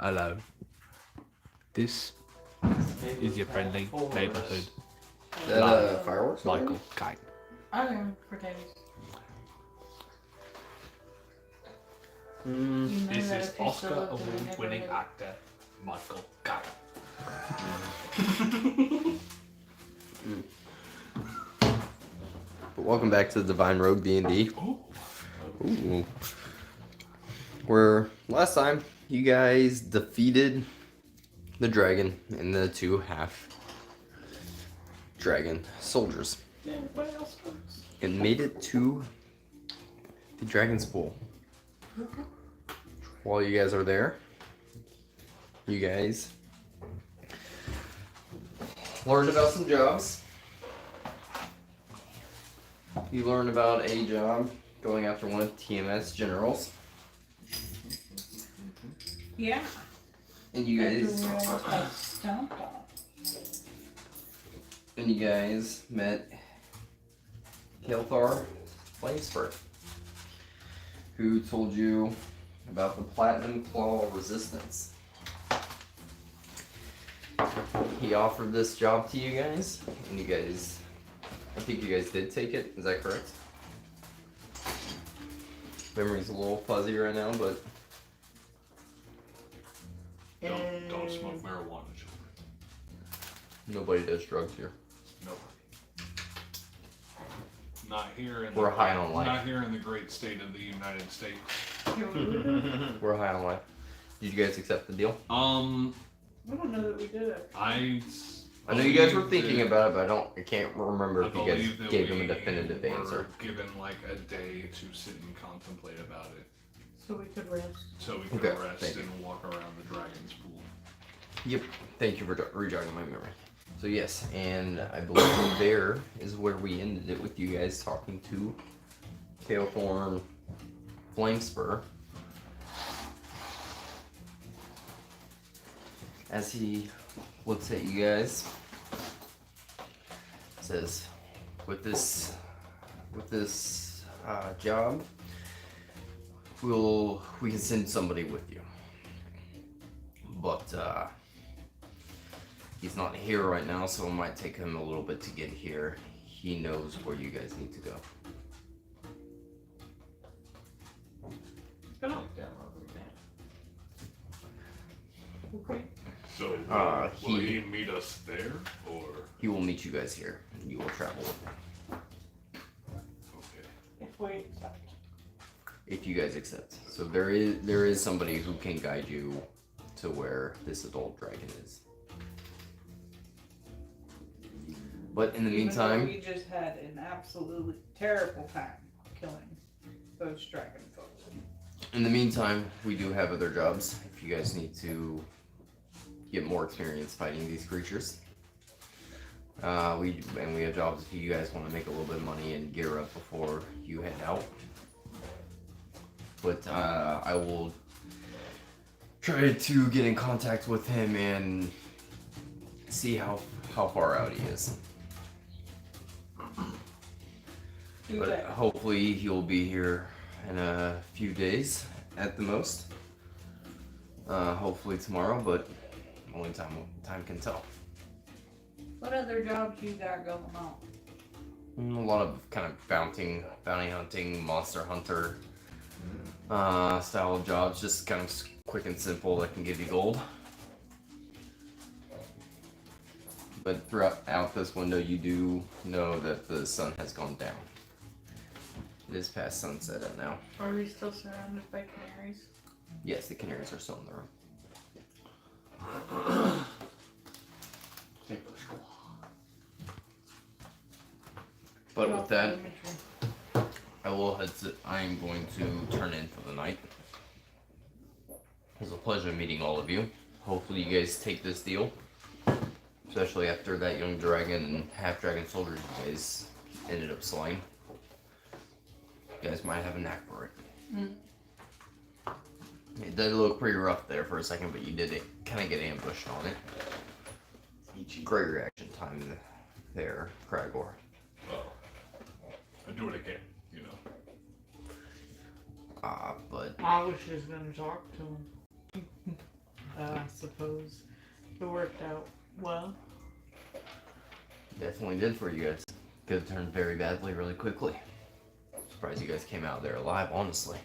Hello. This is your friendly neighborhood. Is that fireworks? Michael Kite. I don't know, potatoes. You know This that is if you Oscar still live in the Award-winning neighborhood. actor Michael Kite. But welcome back to the DivineRogue D&D. Ooh. Where last time you guys defeated the dragon and the two half dragon soldiers Everybody else goes. and made it to the dragon's pool. While you guys are there, you guys learned about some jobs. You learned about a job going after one of TMS generals. Yeah. And you guys met Kael'thar Flamespur, who told you about the Platinum Claw Resistance. He offered this job to you guys, and you guys, I think you guys did take it, is that correct? Memory's a little fuzzy right now, but... Don't smoke marijuana, children. Nobody does drugs here. Nobody. Not here in We're high on life. Not here in the great state of the United States. We're high on life. Did you guys accept the deal? I don't know that we did it. I know you guys were thinking about it, but I can't remember if you guys believe that gave him a we definitive were answer. Given like a day to sit and contemplate about it, So we could rest. so we could Okay, rest thank you. and walk around the dragon's pool. Yep. Thank you for rejogging my memory. So yes, and I believe there is where we ended it with you guys talking to Kael'thar Flamespur. As he looks at you guys, says, with this job, we can send somebody with you. But he's not here right now, so it might take him a little bit to get here. He knows where you guys need to go. Okay. So will he meet us there, or He will meet you guys here, and you will travel with him. okay? If we accept. If you guys accept. So there is somebody who can guide you to where this adult dragon is. But in the Even though meantime, we just had an absolutely terrible time killing those dragon folks. we do have other jobs. If you guys need to get more experience fighting these creatures, we have jobs if you guys want to make a little bit of money and gear up before you head out. But I will try to get in contact with him and see how far out he is. Do But that. hopefully he'll be here in a few days at the most. Hopefully tomorrow, but only time can tell. What other jobs you got going on? A lot of kind of bounty hunting, monster hunter style of jobs, just kind of quick and simple that can give you gold. But throughout this window, you do know that the sun has gone down. It is past sunset now. Are we still surrounded by canaries? Yes, the canaries are still in the room. But with that, I am going to turn in for the night. It was a pleasure meeting all of you. Hopefully you guys take this deal. Especially after that young dragon and half dragon soldier you guys ended up slaying. You guys might have a knack for it. It did look pretty rough there for a second, but you did kind of get ambushed on it. Great reaction time there, Kragor. Well, I'd do it again, you know. But I was just gonna talk to him. I suppose it worked out well. Definitely did for you guys. Could have turned very badly really quickly. Surprised you guys came out there alive, honestly.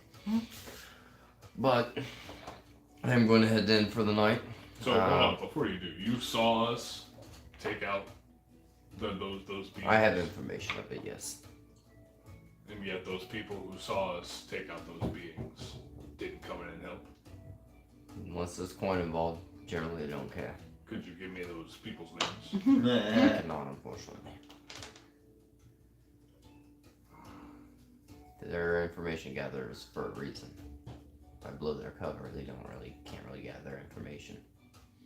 But I'm going to head in for the night. So hold on, before you do, you saw us take out those beings. I have information of it, yes. And yet those people who saw us take out those beings didn't come in and help. Unless there's coin involved, generally I don't care. Could you give me those people's names? I cannot, unfortunately. Their information gatherers for a reason. If I blow their cover, they can't really gather their information.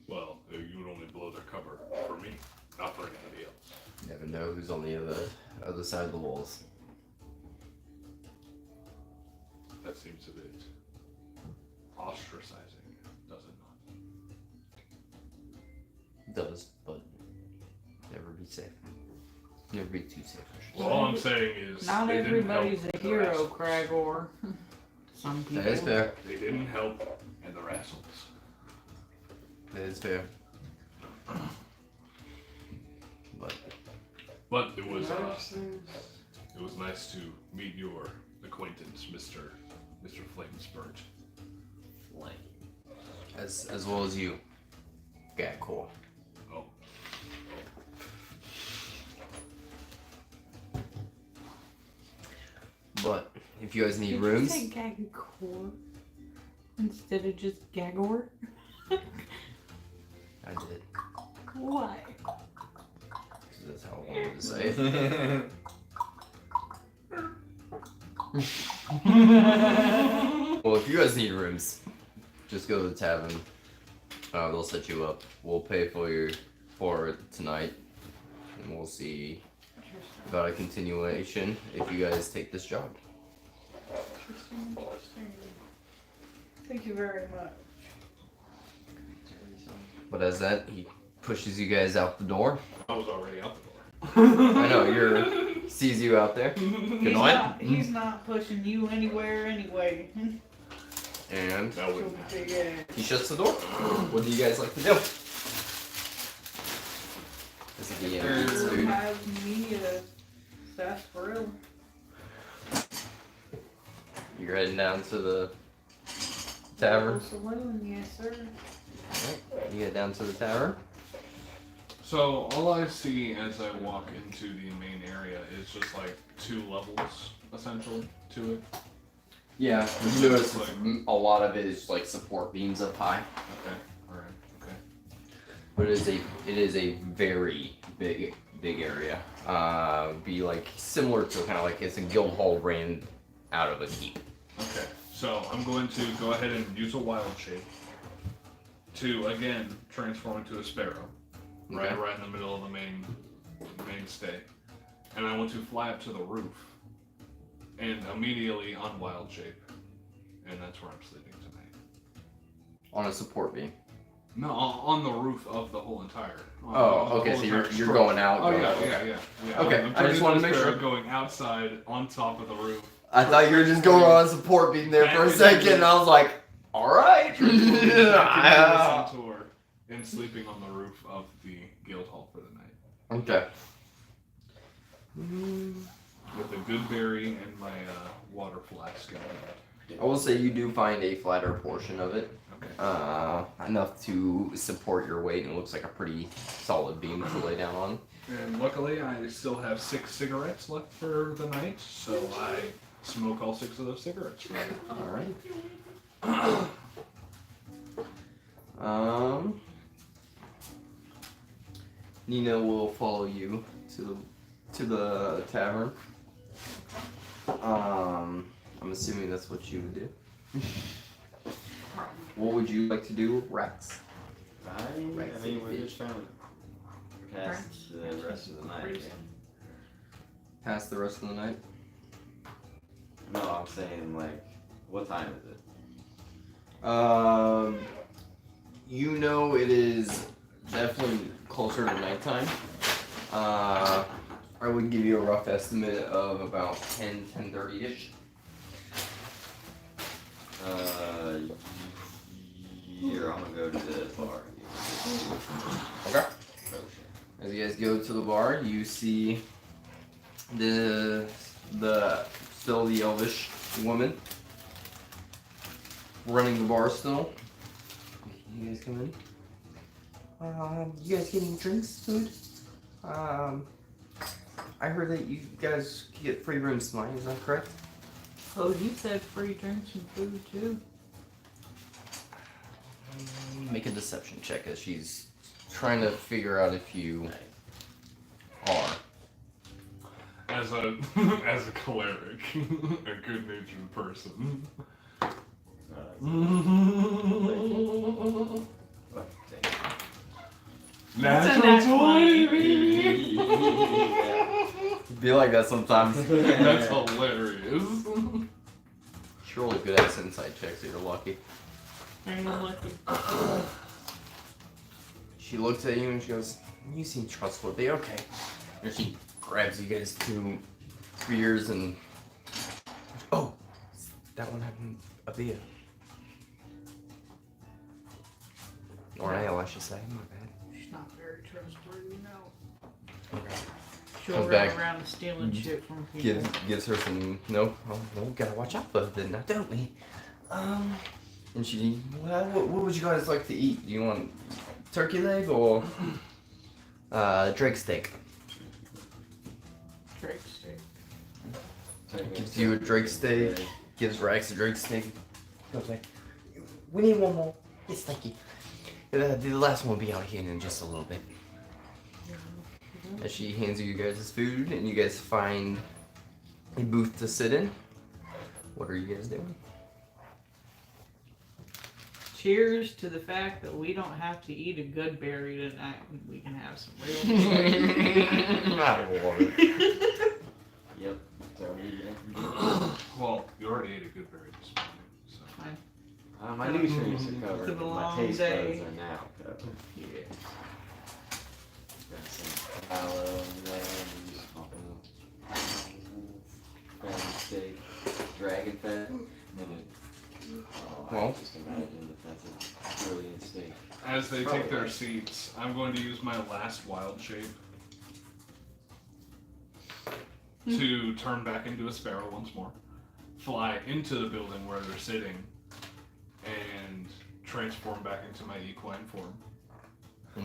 Well, you would only blow their cover for me, not for anybody else. Never know who's on the other side of the walls. That seems a bit ostracizing, does it not? It does, but never be safe. Never be too safe. I should say. Well, all I'm saying is Not they didn't everybody's help a the hero, rascals. Cragor. Some people. That is fair. They didn't help, and the rascals. That is fair. But it was nice to meet your acquaintance, Mr. Flamespurt. As well as you, Gatkor. Oh. But if you guys need Did rooms, you say Gagor instead of just Gagor? I did. Why? That's how I wanted to say it. Well, if you guys need rooms, just go to the tavern. They'll set you up. We'll pay for it tonight, and we'll see about a continuation if you guys take this job. Thank you very much. But as that, he pushes you guys out the door. I was already out the door. I know, sees you out there. Good night. He's not pushing you anywhere anyway. And That would Big ass. he shuts the door. What do you guys like to do? This is the end. Food. Have me a sarsaparilla. You're heading down to the tavern. Saloon, yes sir. Alright, you get down to the tavern. So all I see as I walk into the main area is just like 2 levels, essentially, to it. Yeah, you notice a lot of it is like support beams up high. Okay, alright, okay. But it is a very big area. Be like similar to kind of like it's a guild hall ran out of a keep. Okay, so I'm going to go ahead and use a wild shape to again transform into a sparrow. Okay. Right in the middle of the mainstay. And I want to fly up to the roof and immediately on wild shape. And that's where I'm sleeping tonight. On a support beam. No, on the roof of the whole entire. Okay, so you're going out. Oh going yeah, out. yeah. Okay, I'm I just wanted to make sure. Going outside on top of the roof. I thought you were just going on a support beam there for a second, and I was like, alright. Tour and sleeping on the roof of the guild hall for the night. Okay. With a good berry and my water flask in hand. I will say you do find a flatter portion of it. Okay. Enough to support your weight, and it looks like a pretty solid beam to lay down on. And luckily, I still have 6 cigarettes left for the night, so I smoke all 6 of those cigarettes. Alright. Nina will follow you to the tavern. I'm assuming that's what you would do. What would you like to do, Rex? We're just trying to pass the rest of the night. Pass the rest of the night? No, I'm saying, like, what time is it? You know it is definitely closer to nighttime. I would give you a rough estimate of about 10:30-ish. Here, I'm gonna go to the bar. Okay. As you guys go to the bar, you see the still the elvish woman running the bar still. You guys come in. You guys getting drinks, food? I heard that you guys get free rooms tonight. Is that correct? Oh, you said free drinks and food too. Make a deception check as she's trying to figure out if you are. As a as a cleric, a good-natured person. Natural 20! Be like that sometimes. That's hilarious. She rolled a good ass insight check, so you're lucky. I'm lucky. She looks at you and she goes, "You seem trustworthy, okay." And she grabs you guys 2 beers and... Oh! That one having a beer. Or an ale, I should say. My bad. She's not very trustworthy, no. Okay. She'll Comes run back. around stealing shit from people. Gives her some... No, oh, well, gotta watch out for them now, don't we? And she... Well, what would you guys like to eat? Do you want turkey leg or... drake steak? Drake steak. Gives you a drake steak. Gives Rax a drake steak. Goes like, "We need one more. Yes, thank you. The last one will be out here in just a little bit." As she hands you guys' food, and you guys find a booth to sit in. What are you guys doing? Cheers to the fact that we don't have to eat a good berry tonight and we can have some real food. Out of water. Yep. So, Well, you already ate a good berry this morning, so. Fine. my nutrients are covered. It's been a but my long taste day. buds are now covered. Yeah. Got some aloe and lemon, fatty steak, dragon fat. Oh, Well. I just imagine that that's a brilliant steak. As they take their seats, I'm going to use my last wild shape to turn back into a sparrow once more, fly into the building where they're sitting, and transform back into my equine form.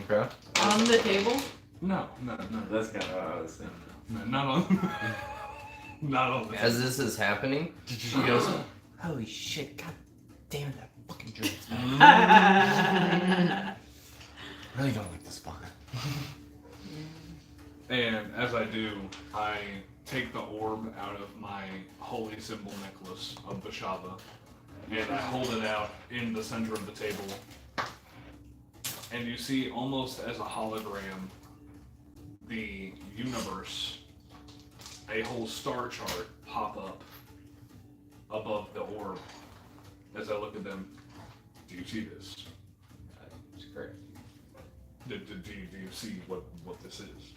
Okay. On the table? No. That's kind of what I was thinking. No, not on. Not on the. As this is happening, she goes, "Holy shit, god damn it, that fucking drinks, man. Really don't like this fucker." And as I do, I take the orb out of my holy symbol necklace of Bashava, and I hold it out in the center of the table. And you see, almost as a hologram, the universe, a whole star chart pop up above the orb. As I look at them, do you see this? It's great. Do you see what this is?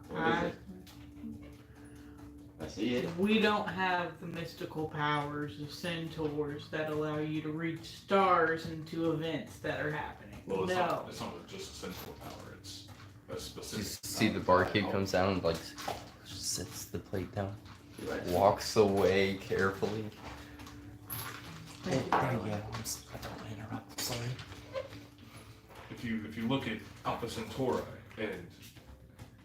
What is it? I see it. We don't have the mystical powers of centaurs that allow you to reach stars into events that are happening. Well, it's no. not just a sensual power, it's a You specific see the barkeep comes down and like sets the plate down, You like walks away carefully. Thank you, There darling. you go. I don't want to interrupt. I'm sorry. If you look at Alpha Centauri and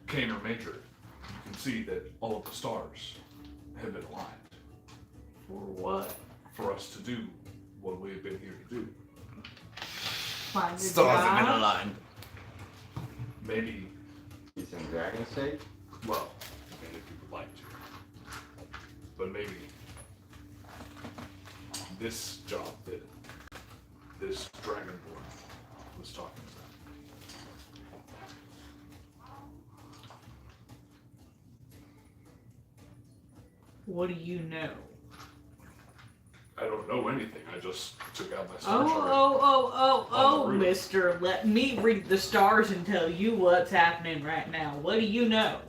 Caner Major, you can see that all of the stars have been aligned For what? for us to do what we have been here to do. Find a Stars have been job? aligned. Maybe, Eat some dragon steak? well, I mean, if you would like to, but maybe this job that this Dragonborn was talking about. What do you know? I don't know anything. I just took out my Oh, star chart. oh, On the roof. mister. Let me read the stars and tell you what's happening right now. What do you know?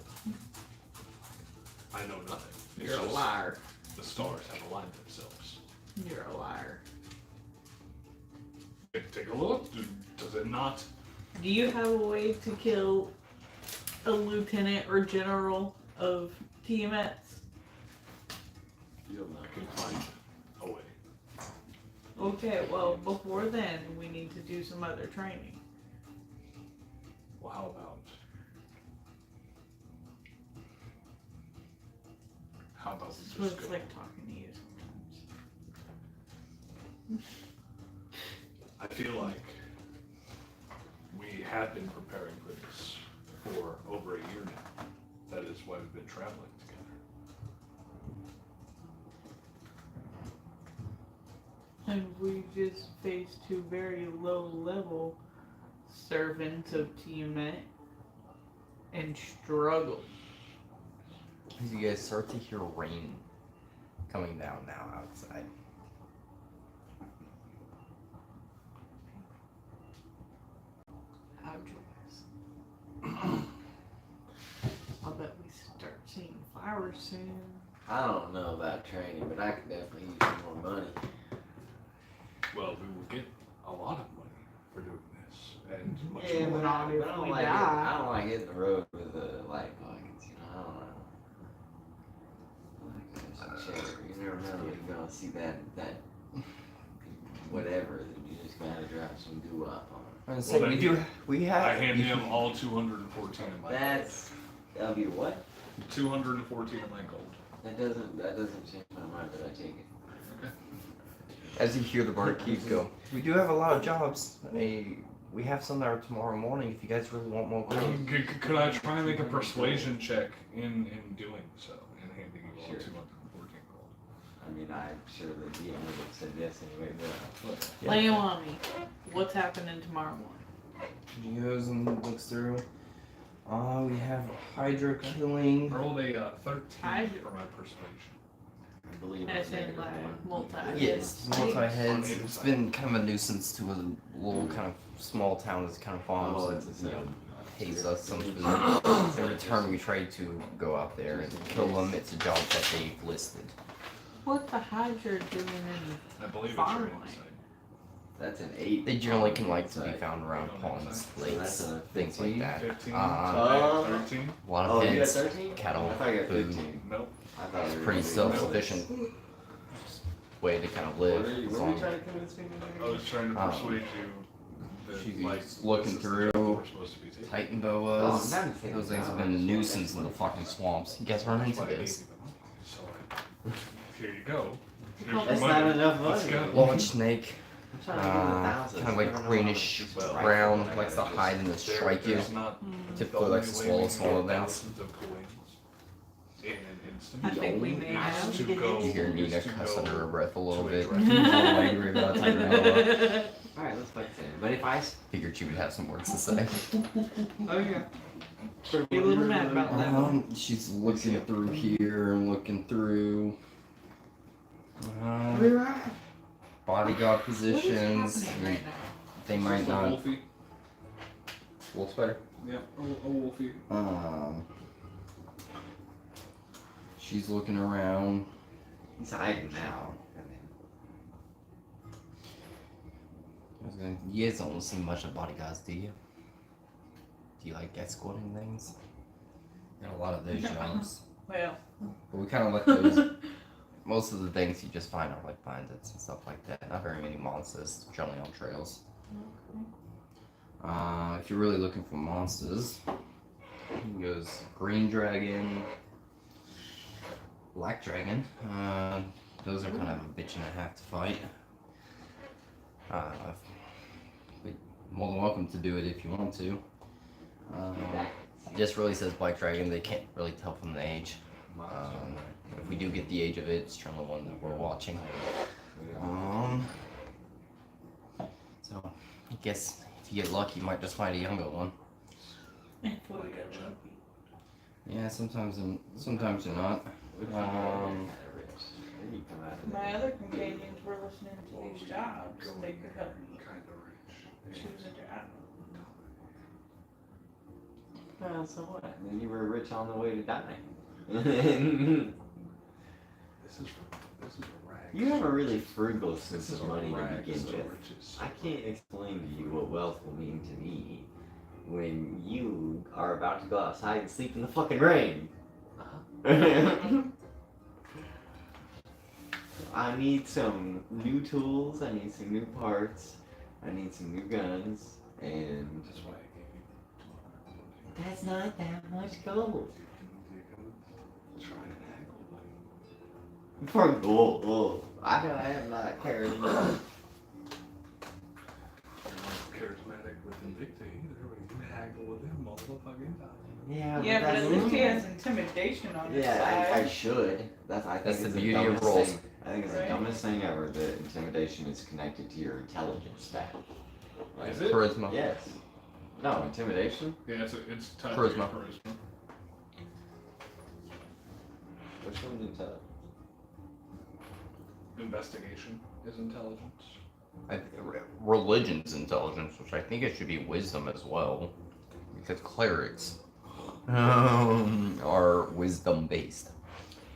I know nothing. It's You're a just liar. the stars have aligned themselves. You're a liar. take a look. Does it not? Do you have a way to kill a lieutenant or general of TMS? You'll not I can find a way. Okay, well, before then, we need to do some other training. Well, how about? How about This is we what just it's go? like talking to you sometimes. I feel like we have been preparing for this for over a year now. That is why we've been traveling together. And we just faced two very low-level servants of Tiamat and struggled. As you guys start to hear rain coming down now outside. How joyous. I'll bet we start seeing flowers soon. I don't know about training, but I could definitely use some more money. Well, we will get a lot of money for doing this, and much Yeah, more. but Not I if don't we like die. I don't like hitting the road with the light pockets. You know, I don't know. Like some cheddar. You never know when you're gonna see that whatever. You just gotta drop some goo up on it. I was saying, then we have. I hand him all 214 of my That'll be what? gold. 214 of my gold. That doesn't change my mind, but I take it. As you hear the barkeep go, we do have a lot of jobs. We have some that are tomorrow morning if you guys really want more gold. Could I try and make a persuasion check in doing so, and handing you all Sure. 214 gold? I mean, I'm sure the DM would have said yes anyway, but Yeah. Lay 'em on me. What's happening tomorrow morning? He goes and looks through. We have Hydra killing. I rolled a 13 I- for my persuasion. I believe As it's in, negative like, one. multi- Yes, multi-heads. It's been kind of a nuisance to a little kind of small town that's kind of Oh, farms it's and, a pays us some food. In return, we try to go out there and kill them. It's a job that they've listed. What's the Hydra doing in I believe it's your Farmland. insight. That's an 8. They generally can like to be Inside. found around ponds, lakes, that's a things like 15, that. 15, Uh, 13? a lot Oh, of you got heads, 13? cattle, I thought you got food. 15. Nope. I thought It's we were pretty gonna be self-sufficient way to kind of live. What are you as long- trying to convince me to do? I was trying to persuade you that, she's like, looking this is the through. job we're supposed to be taking. Titan boas. Oh, I'm not saying Those things have no, been a I'm just nuisance in saying the fucking swamps. You guys run That's into why I gave this. you the money. So, here you go. Here's your That's money. not enough Let's money. go. Large snake, I'm trying to give it 1,000. kind of like greenish brown, likes to hide and then strike you. There's not Typically the likes to only swallow way we small can get events. thousands of coins in an instant. I think we may Is have. to go- You hear Nina is to cuss go under her breath a little to a bit. direct- A little angry about Titan boa. Alright, let's play it. But if I. Figured you would have some words to say. Oh yeah. Be a little mad about that. She's looking through here and looking through. Bodyguard positions. What's happening right now? They might Just a not. wolfie. Wolf spider. Yeah, a wolfie. She's looking around. He's hiding now. You guys don't see much of bodyguards, do you? Do you like escorting things? Got a lot of those jobs. Well, But we kind of let those. Most of the things you just find are like bandits and stuff like that. Not very many monsters, generally on trails. If you're really looking for monsters, he goes green dragon, black dragon. Those are kind of a bitch and a half to fight. But more than welcome to do it if you want to. It just really says black dragon. They can't really tell from the age. If we do get the age of it, it's generally one that we're watching. So I guess if you get lucky, you might just find a younger one. Yeah, sometimes you're not. my other companions were listening to these jobs. They could help me choose a job. Well, so what? Then you were rich on the way to die. This is a rag. You have a really frugal sense This is of money to rags begin of with. riches. I can't explain to you what wealth will mean to me when you are about to go outside and sleep in the fucking rain. I need some new tools, I need some new parts, I need some new guns, and That's why I gave you that's not that much gold. You can try and haggle, buddy. For gold, I know I am not charismatic. You're not charismatic with Invicta either, but you can haggle with him multiple fucking times. Yeah, Yeah, but that's at least he has intimidation on his Yeah, I side. should. I think That's the it's beauty of dumbest rolls. thing. I think it's Right. the dumbest thing ever that intimidation is connected to your intelligence stat. Like, Is it? Charisma. yes. No, intimidation? Yeah, it's tied to Charisma. your charisma. Which one's intelligence? Investigation is intelligence. Religion's intelligence, which I think it should be wisdom as well, because clerics are wisdom based.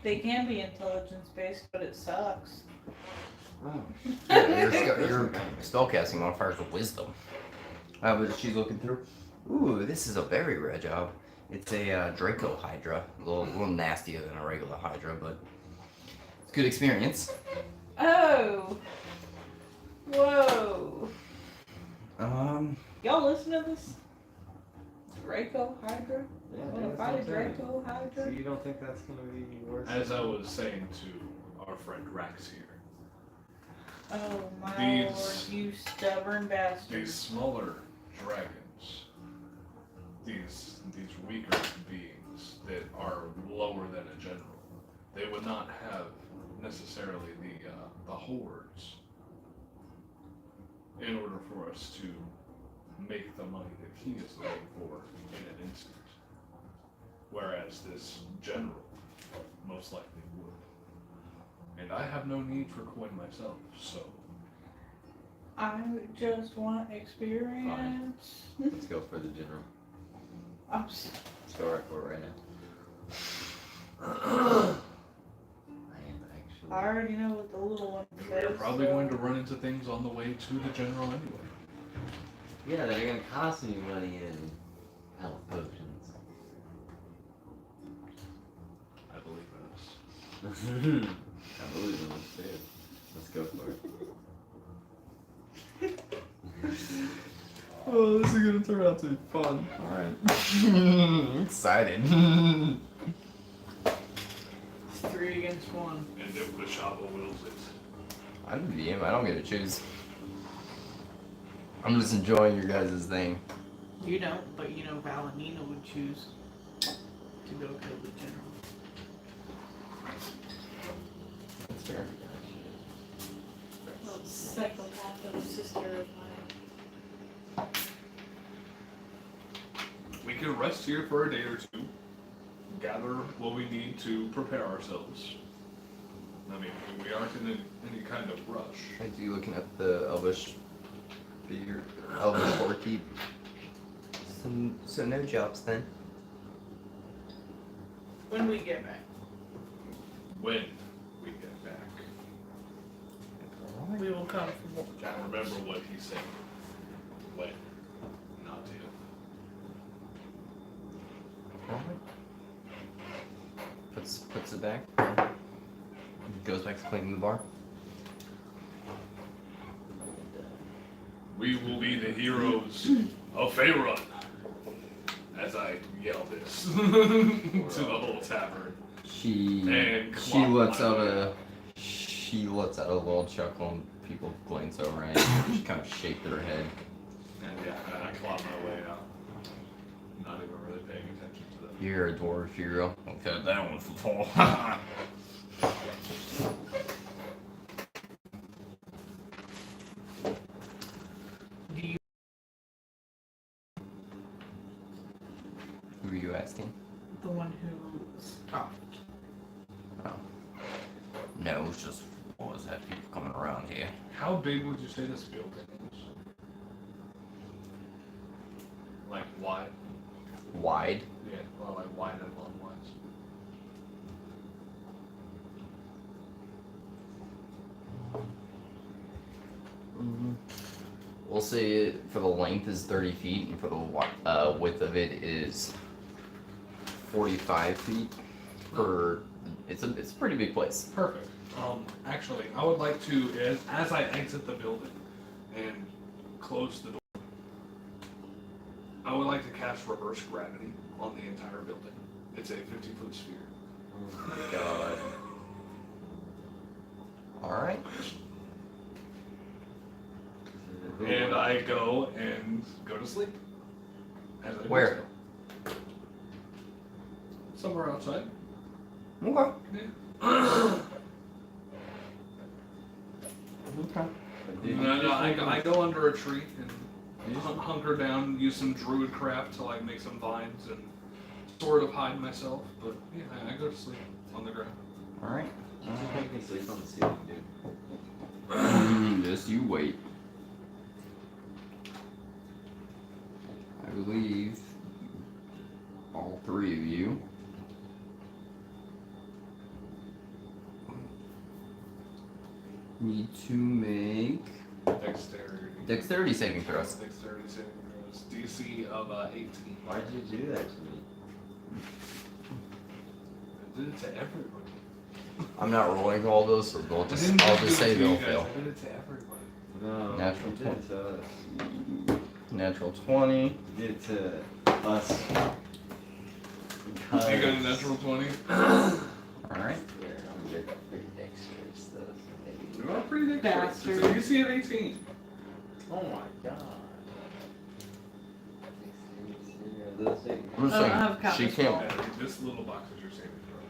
They can be intelligence based, but it sucks. Oh. Your spellcasting modifier is wisdom. But she's looking through. Ooh, this is a very rare job. It's a Draco Hydra. A little nastier than a regular Hydra, but it's good experience. Oh! Whoa! Y'all listen to this? Draco Hydra? Yeah, Wanna that's fight a what I'm saying. Draco Hydra? So you don't think that's gonna be worse? As I was saying to our friend Rax here, Oh my These- lord, you stubborn bastard. these smaller dragons, these weaker beings that are lower than a general, they would not have necessarily the hordes in order for us to make the money that he is looking for in an instant. Whereas this general most likely would. And I have no need for coin myself, so I just want experience. Let's go for the general. I'm s- Let's go right for it right now. I am actually. I already know what the little one and says. we're probably so- going to run into things on the way to the general anyway. Yeah, they're gonna cost me money in health potions. I believe us. I believe in this too. Let's go for it. Oh, this is gonna turn out to be fun. Alright. Excited. It's 3 against 1. And if Bashaba wills it. I'm the DM, I don't get to choose. I'm just enjoying your guys' thing. You don't, but you know Valentina would choose to go kill the general. That's fair. Psychopath of a sister of mine. We can rest here for a day or two, gather what we need to prepare ourselves. I mean, we aren't in any kind of rush. I do looking at the Elvish figure, Elvish Warkeep. So no jobs then. When we get back. When we get back. We will come from more. I remember what he said. When, not if. Puts it back. Goes back to cleaning the bar. We will be the heroes of Faerun. As I yell this to the whole tavern. She And she clock lets my out way. a little chuckle and people glance over and she kind of shake their head. And yeah, I claw my way out. Not even really paying attention to them. You're a dwarf hero. Okay, that one's full. Do you Who are you asking? the one who stopped? Oh. No, it's just always have people coming around here. How big would you say this building is? Like wide? Wide. Yeah, well, like wide and long wise. we'll say for the length is 30 feet, and for the width of it is 45 feet. It's a pretty big place. Perfect. Actually, I would like to, as I exit the building and close the door, I would like to cast reverse gravity on the entire building. It's a 50-foot sphere. Oh my god. All right. And I go to sleep. As I do Where? so. Somewhere outside. Okay. Yeah. Okay. No, I go under a tree and hunker down, use some druid craft to like make some vines and sort of hide myself. But yeah, I go to sleep on the ground. All right. Just make me sleep on the ceiling, dude. Just you wait. I believe all three of you need to make dexterity saving throws. Dexterity saving throws. DC of 18. Why'd you do that to me? I did it to everybody. I'm not rolling all those, so I'll I just didn't I'll do just it say to you they'll guys, fail. I did it to everybody. No, Natural you did it to us. Natural 20. You did it to us. You got a natural 20? Alright. Yeah, I'm good. Pretty dexterous though, so maybe. You are pretty dexterous. It's Bastard. a DC of 18. Oh my god. Are those saving I'm just I don't have saying, she counter can't, Yeah, this little box is your saving throw.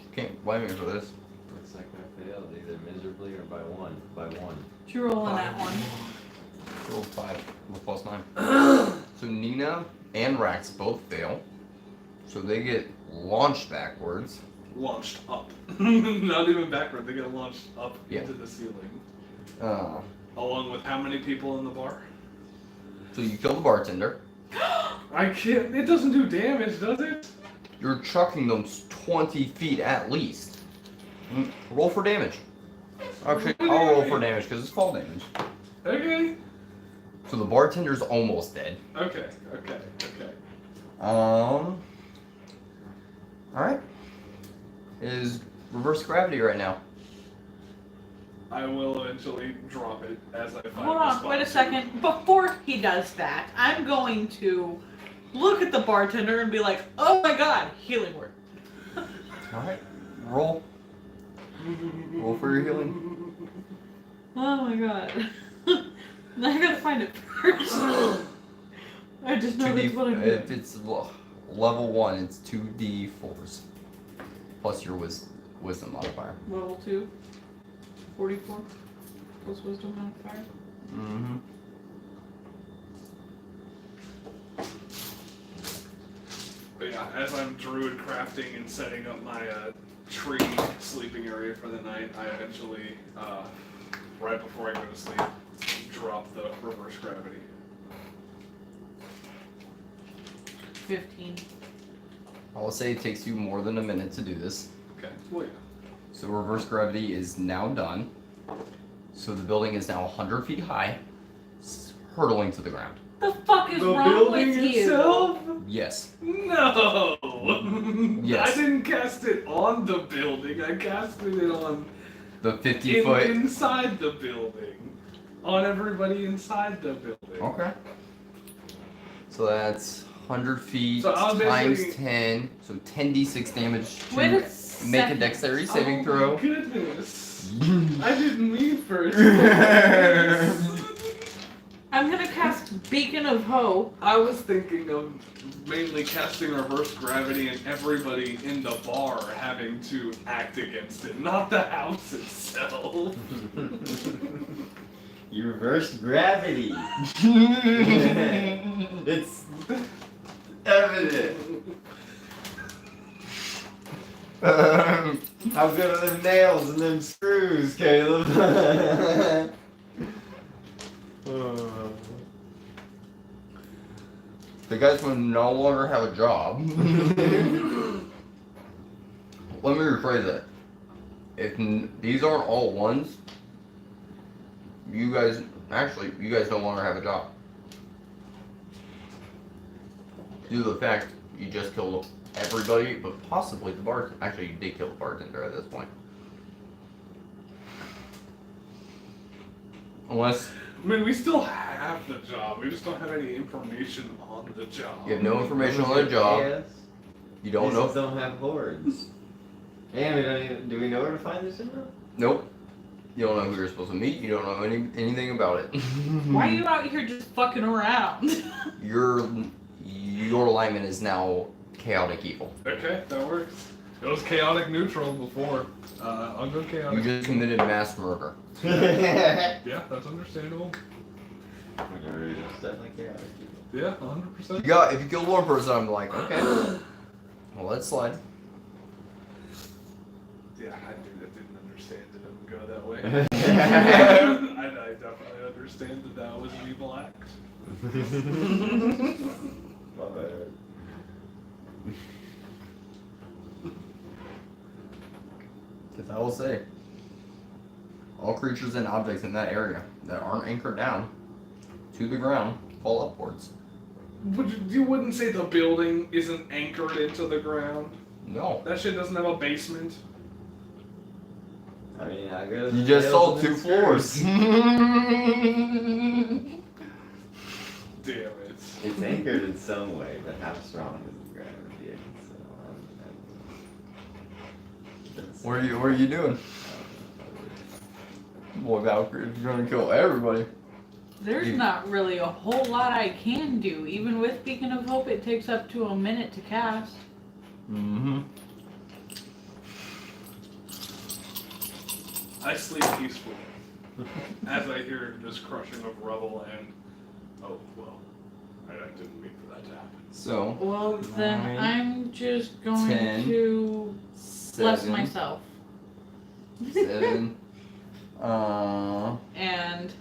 she can't blame me for this. Looks like I failed either miserably or by one. By one. Did you roll on that one? Roll 5 with +9. So Nina and Rax both fail. So they get launched backwards. Launched up. Not even backward, they get launched up Yeah. into the ceiling. Along with how many people in the bar? So you kill the bartender. I can't, it doesn't do damage, does it? You're chucking them 20 feet at least. Roll for damage. Actually, I'll roll for damage because it's fall damage. Okay. So the bartender's almost dead. Okay. Alright. Is reverse gravity right now. I will eventually drop it as I find Hold the on, spot. wait a second. Before he does that, I'm going to look at the bartender and be like, oh my god, healing word. Alright. Roll. Roll for your healing. Oh my god. Now I gotta find it first. I just know that's what I'm If doing. it's level 1, it's 2d4s. Plus your wisdom modifier. Level 2. 44. Plus wisdom modifier. Mm-hmm. But yeah, as I'm druid crafting and setting up my tree sleeping area for the night, I eventually, right before I go to sleep, drop the reverse gravity. 15. I'll say it takes you more than a minute to do this. Okay. Well, yeah. So reverse gravity is now done. So the building is now 100 feet high, hurtling to the ground. The fuck is The wrong building with you? itself? Yes. No! Yes. I didn't cast it on the building, I casted it on The 50-foot. inside the building. On everybody inside the building. Okay. So that's 100 feet So I'll times basically- 10. So 10d6 damage to Wait a make a second. dexterity saving Oh throw. my goodness. I didn't mean for it to I'm gonna cast Beacon of Hope. I was thinking of mainly casting reverse gravity and everybody in the bar having to act against it, not the house itself. You reversed gravity. It's evident. How good are them nails and them screws, Caleb? The guys will no longer have a job. Let me rephrase that. If these aren't all ones, you guys Actually, you guys no longer have a job. Due to the fact you just killed everybody, but possibly the bartender. Actually, you did kill the bartender at this point. Unless I mean, we still have the job. We just don't have any information on the job. you have no information on the job, Yes. you don't These know. don't have hordes. And we don't even. Do we know where to find this info? Nope. You don't know who you're supposed to meet. You don't know anything about it. Why are you out here just fucking around? Your alignment is now chaotic evil. Okay, that works. It was chaotic neutral before. I'll go You chaotic. just committed mass murder. Yeah, that's understandable. It's definitely chaotic. Yeah, 100%. If you kill one person, I'm like, okay. Well, let's slide. Yeah, I didn't understand it didn't go that way. My I definitely understand that was an evil act. bad. Because I will say, all creatures and objects in that area that aren't anchored down to the ground fall upwards. You wouldn't say the building isn't anchored into the ground? No. That shit doesn't have a basement? I mean, I guess. You just saw 2 floors. Damn it. It's anchored in some way, but how strong is the gravity? So, What are you doing? Boy, Valkyrie, you're gonna kill everybody. There's not really a whole lot I can do. Even with Beacon of Hope, it takes up to a minute to cast. Mm-hmm. I sleep peacefully as I hear this crushing of rubble and... Oh, well. I didn't mean for that to happen. So, Well, then 9, I'm just going 10, to bless 7, myself. 7, And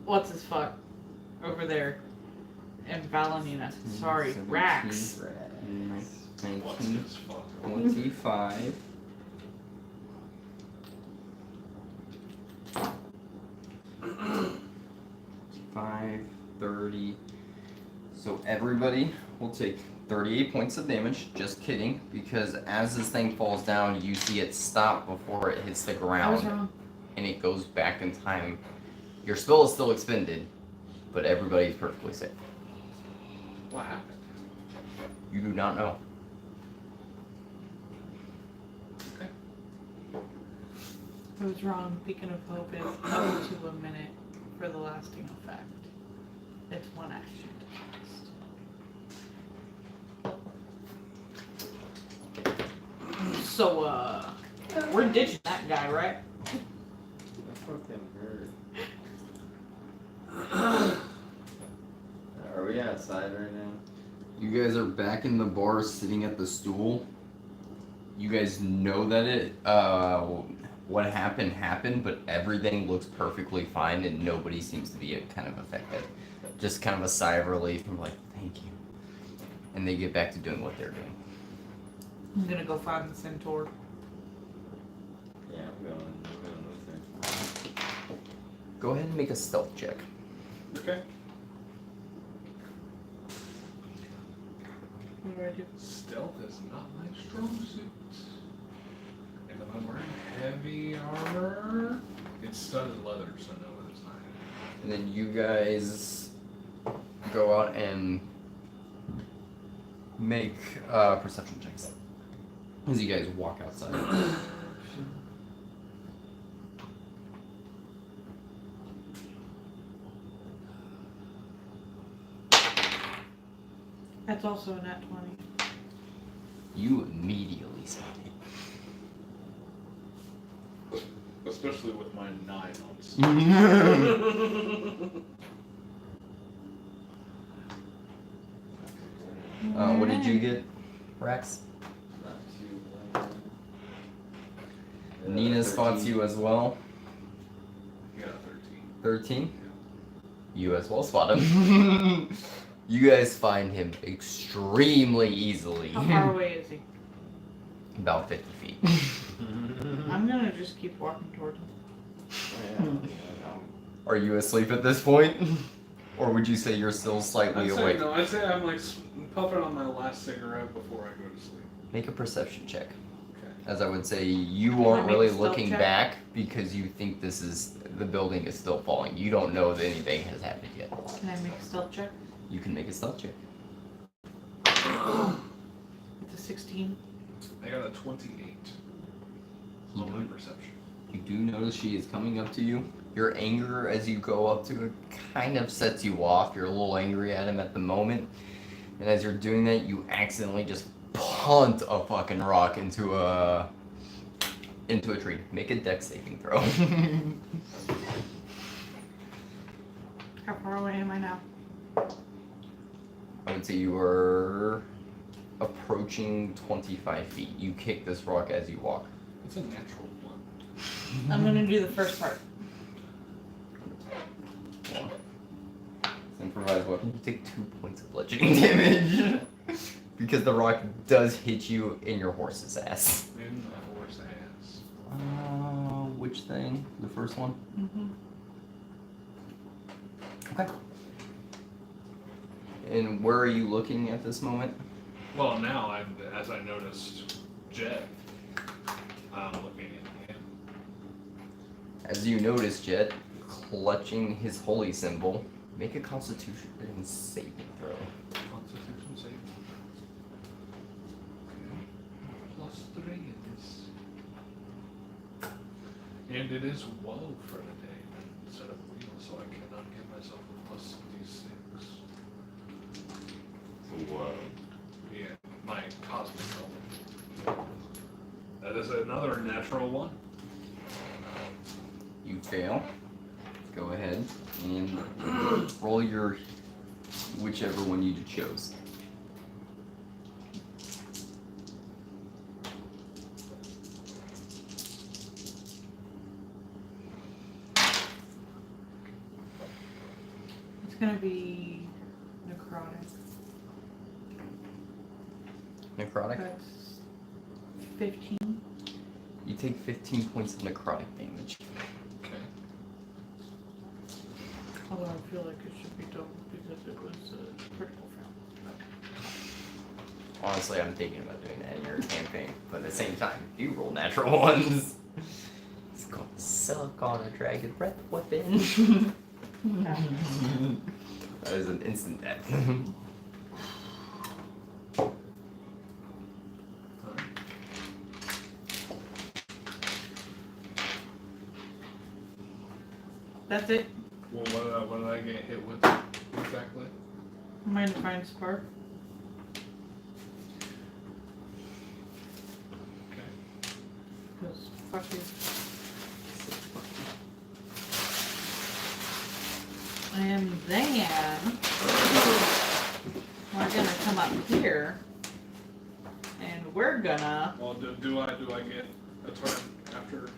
what's his fuck over there? And Valenina. Sorry, 17, Rax. 19, What's this fuck? 25. Five, 30. So everybody will take 38 points of damage. Just kidding, because as this thing falls down, you see it stop before it hits the I was ground, wrong. and it goes back in time. Your spell is still expended, but everybody's perfectly safe. What happened? You do not know. Okay. I was wrong. Beacon of Hope is up to a minute for the lasting effect. It's one action to cast. So, we're ditching that guy, right? That fucking hurt. Are we outside right now? You guys are back in the bar sitting at the stool. You guys know that what happened, but everything looks perfectly fine and nobody seems to be kind of affected. Just kind of a sigh of relief from like, thank you. And they get back to doing what they're doing. I'm gonna go find the centaur. Yeah, I'm going with her. Go ahead and make a stealth check. Okay. What do I do? Stealth is not my strong suit. And if I'm wearing heavy armor, it's studded leather, so no, it's not. And then you guys go out and make perception checks as you guys walk outside. That's also a nat 20. You immediately spot it. Especially with my 9 on What did you get, Rex? Not too bad. Nina spots 13. you as well. Yeah, 13? You as well spot him. You guys find him extremely easily. How far away is he? About 50 feet. I'm gonna just keep walking towards him. Oh, yeah, Are you asleep at this point? Or would you say you're still slightly awake? I'd say I'm like puffing on my last cigarette before I go to sleep. Make a perception check. Okay. As I would say, you I aren't make a really stealth looking check? back because you think the building is still falling. You don't know that anything has happened yet. Can I make a stealth check? You can make a stealth check. It's a 16. I got a 28 on my perception. You do notice she is coming up to you. Your anger as you go up to it kind of sets you off. You're a little angry at him at the moment. And as you're doing that, you accidentally just punt a fucking rock into a tree. Make a dex saving throw. How far away am I now? I would say you are approaching 25 feet. You kick this rock as you walk. It's a natural one. I'm gonna do the first part. Improvised weapon. You take 2 points of bludgeoning damage. Because the rock does hit you in your horse's ass. In the horse ass. Which thing? The first one? Mm-hmm. Okay. And where are you looking at this moment? Well, now, as I noticed Jet, I'm looking at him. As you notice Jet clutching his holy symbol, make a constitution saving throw. Constitution save. Okay. +3 it is. And it is woe for the day instead of wheel, so I cannot give myself a +d6. Whoa. Yeah, my cosmic element. That is another natural one. You fail. Go ahead and roll your whichever one you chose. It's gonna be necrotic. Necrotic? That's 15. You take 15 points of necrotic damage. Okay. Although I feel like it should be double because it was a critical fail. Honestly, I'm thinking about doing that in your campaign, but at the same time, you roll natural ones. It's called Suck on a Dragon Breath Weapon. That is an instant death. That's it. Well, what did I get hit with exactly? My divine spark. Okay. Because fuck you. And then we're gonna come up here and we're gonna Well, do I get a turn after?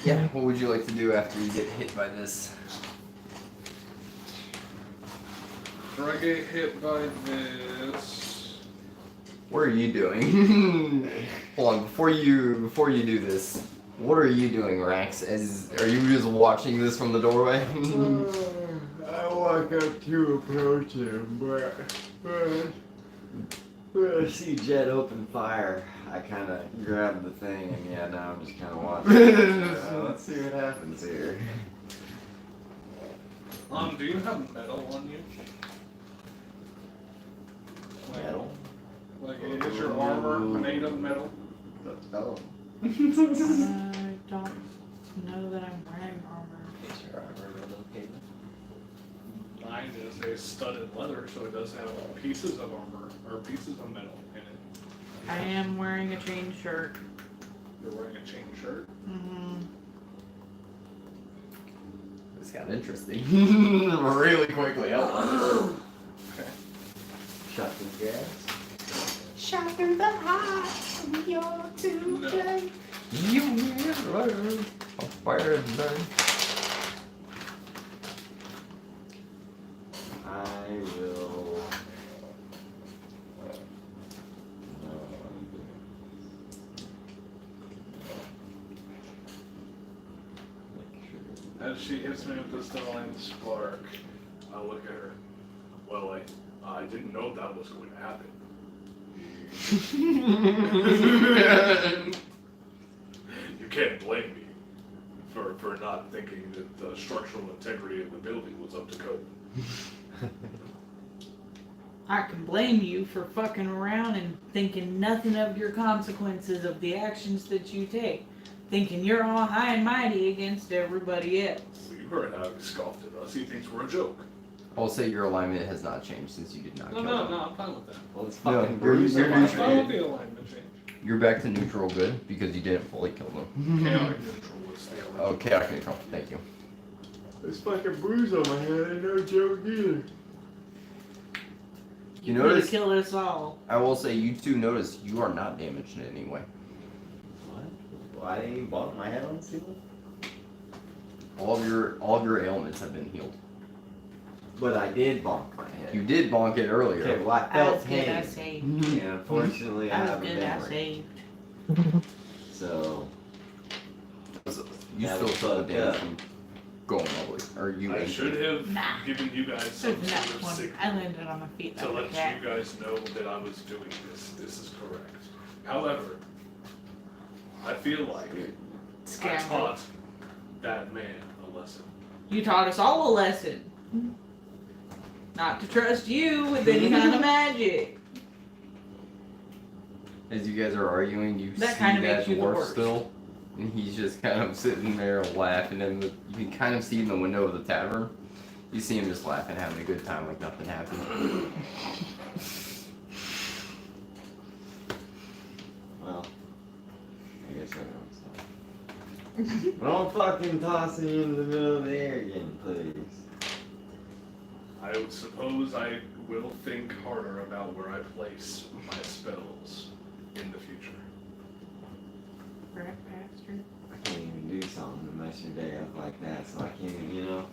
Yeah, what would you like to do after you get hit by this? After I get hit by this. What are you doing? Hold on, before you do this, what are you doing, Rax? Are you just watching this from the doorway? I walk up to approach him, but when I see Jet open fire, I kind of grab the thing, and yeah, now I'm just kind of watching. Let's see what happens here. Do you have metal on you? Metal? Like, is your armor made of metal? Oh. I don't know that I'm wearing armor. Is your armor relocated? Mine is a studded leather, so it does have pieces of armor, or pieces of metal in it. I am wearing a chain shirt. You're wearing a chain shirt? Mm-hmm. This got interesting. Really quickly. Okay. Shot through gas? Shot through the heart of your today. You never a fire burn. I will. Make sure As she hits me with this divine spark, I look at her. Well, I didn't know that was going to happen. You can't blame me for not thinking that the structural integrity of the building was up to code. I can blame you for fucking around and thinking nothing of your consequences of the actions that you take. Thinking you're all high and mighty against everybody else. You heard how he scoffed at us. He thinks we're a joke. I'll say your alignment has not changed since you did not kill him. I'm fine with that. Well, it's No, fucking you're- Bruce. you're on my neutral. I head. want the alignment change. You're back to neutral good because you didn't fully kill them. Chaotic neutral was the alignment. Oh, chaotic neutral. Thank you. There's fucking bruise on my head. Ain't no joke either. You You're gonna notice? kill us all. I will say you two notice you are not damaged in any way. What? Why didn't you bonk my head on the ceiling? All of your ailments have been healed. But I did bonk my head. You did bonk it earlier. Okay, well, I I felt was good, I pain. saved. And unfortunately, I I have was a good, I memory. saved. So, You That still was saw the fucked damage up. from going ugly, or you. I should have Nah. given you guys some There's sort not of one. signal I landed on my feet to like a let cat. you guys know that I was doing this. This is correct. However, I feel like I Scoundrel. taught that man a lesson. You taught us all a lesson. Not to trust you with any kind of magic. As you guys are arguing, you That see kinda that makes you the dwarf worst. still, and he's just kind of sitting there laughing, and you can kind of see in the window of the tavern. You see him just laughing, having a good time, like nothing happened. well, I guess I don't stop. Don't fucking toss me into the middle of the air again, please. I would suppose I will think harder about where I place my spells in the future. Rat bastard. I can't even do something to mess your day up like that, so I can't even, you know.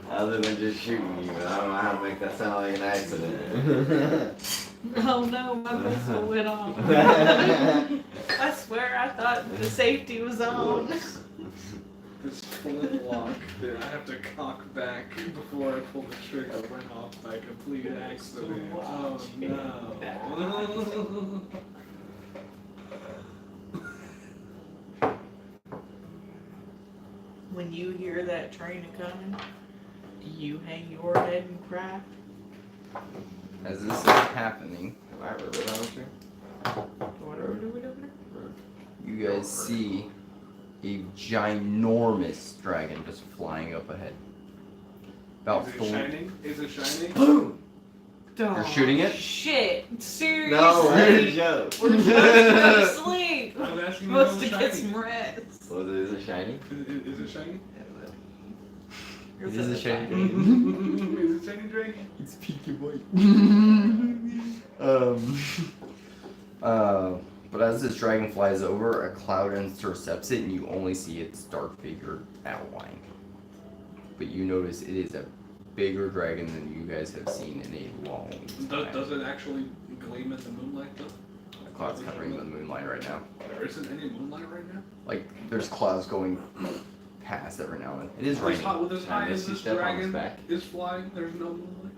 Other than just shooting you, but I don't know how to make that sound like an accident. Oh no, my whistle went off. I swear I thought the safety was on. This flint lock that I have to cock back before I pull the trigger went off by complete accident. Oh no. When you hear that train a coming, do you hang your head and cry? As this is happening, Am I ribbon on you? you guys see a ginormous dragon just flying up ahead. About Is it full. shining? Is it shining? Boom! You're shooting it? Shit, seriously? No, that's a joke. We're supposed to go to sleep. I was asking We're supposed you to if get it was some rest. Was it, is it shiny? Is it shiny? It is a shiny Is it shiny dragon? It's peaky white. But as this dragon flies over, a cloud intercepts it, and you only see its dark figure outline. But you notice it is a bigger dragon than you guys have seen in a long time. Does it actually gleam in the moonlight though? The cloud's covering the moonlight right now. There isn't any moonlight right now? Like, there's clouds going past every now and then. It is raining. With as high as Misty this step on his dragon back. is flying, there's no moonlight?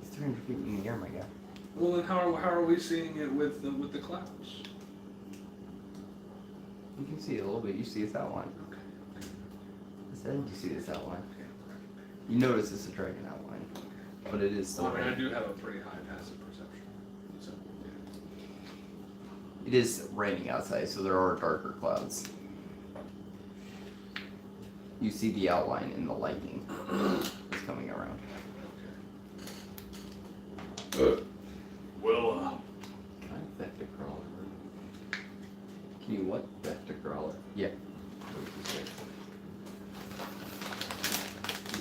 It's 300 feet in the air, my guy. Well then how are we seeing it with the clouds? You can see it a little bit. You see its outline. Okay. I said you see this outline. You notice it's a dragon outline. But it is still Well, I mean, I raining. do have a pretty high passive perception. So, yeah. It is raining outside, so there are darker clouds. You see the outline in the lightning that's coming around. Well, Can I vector crawler? Can you what? Vector crawler. Yeah.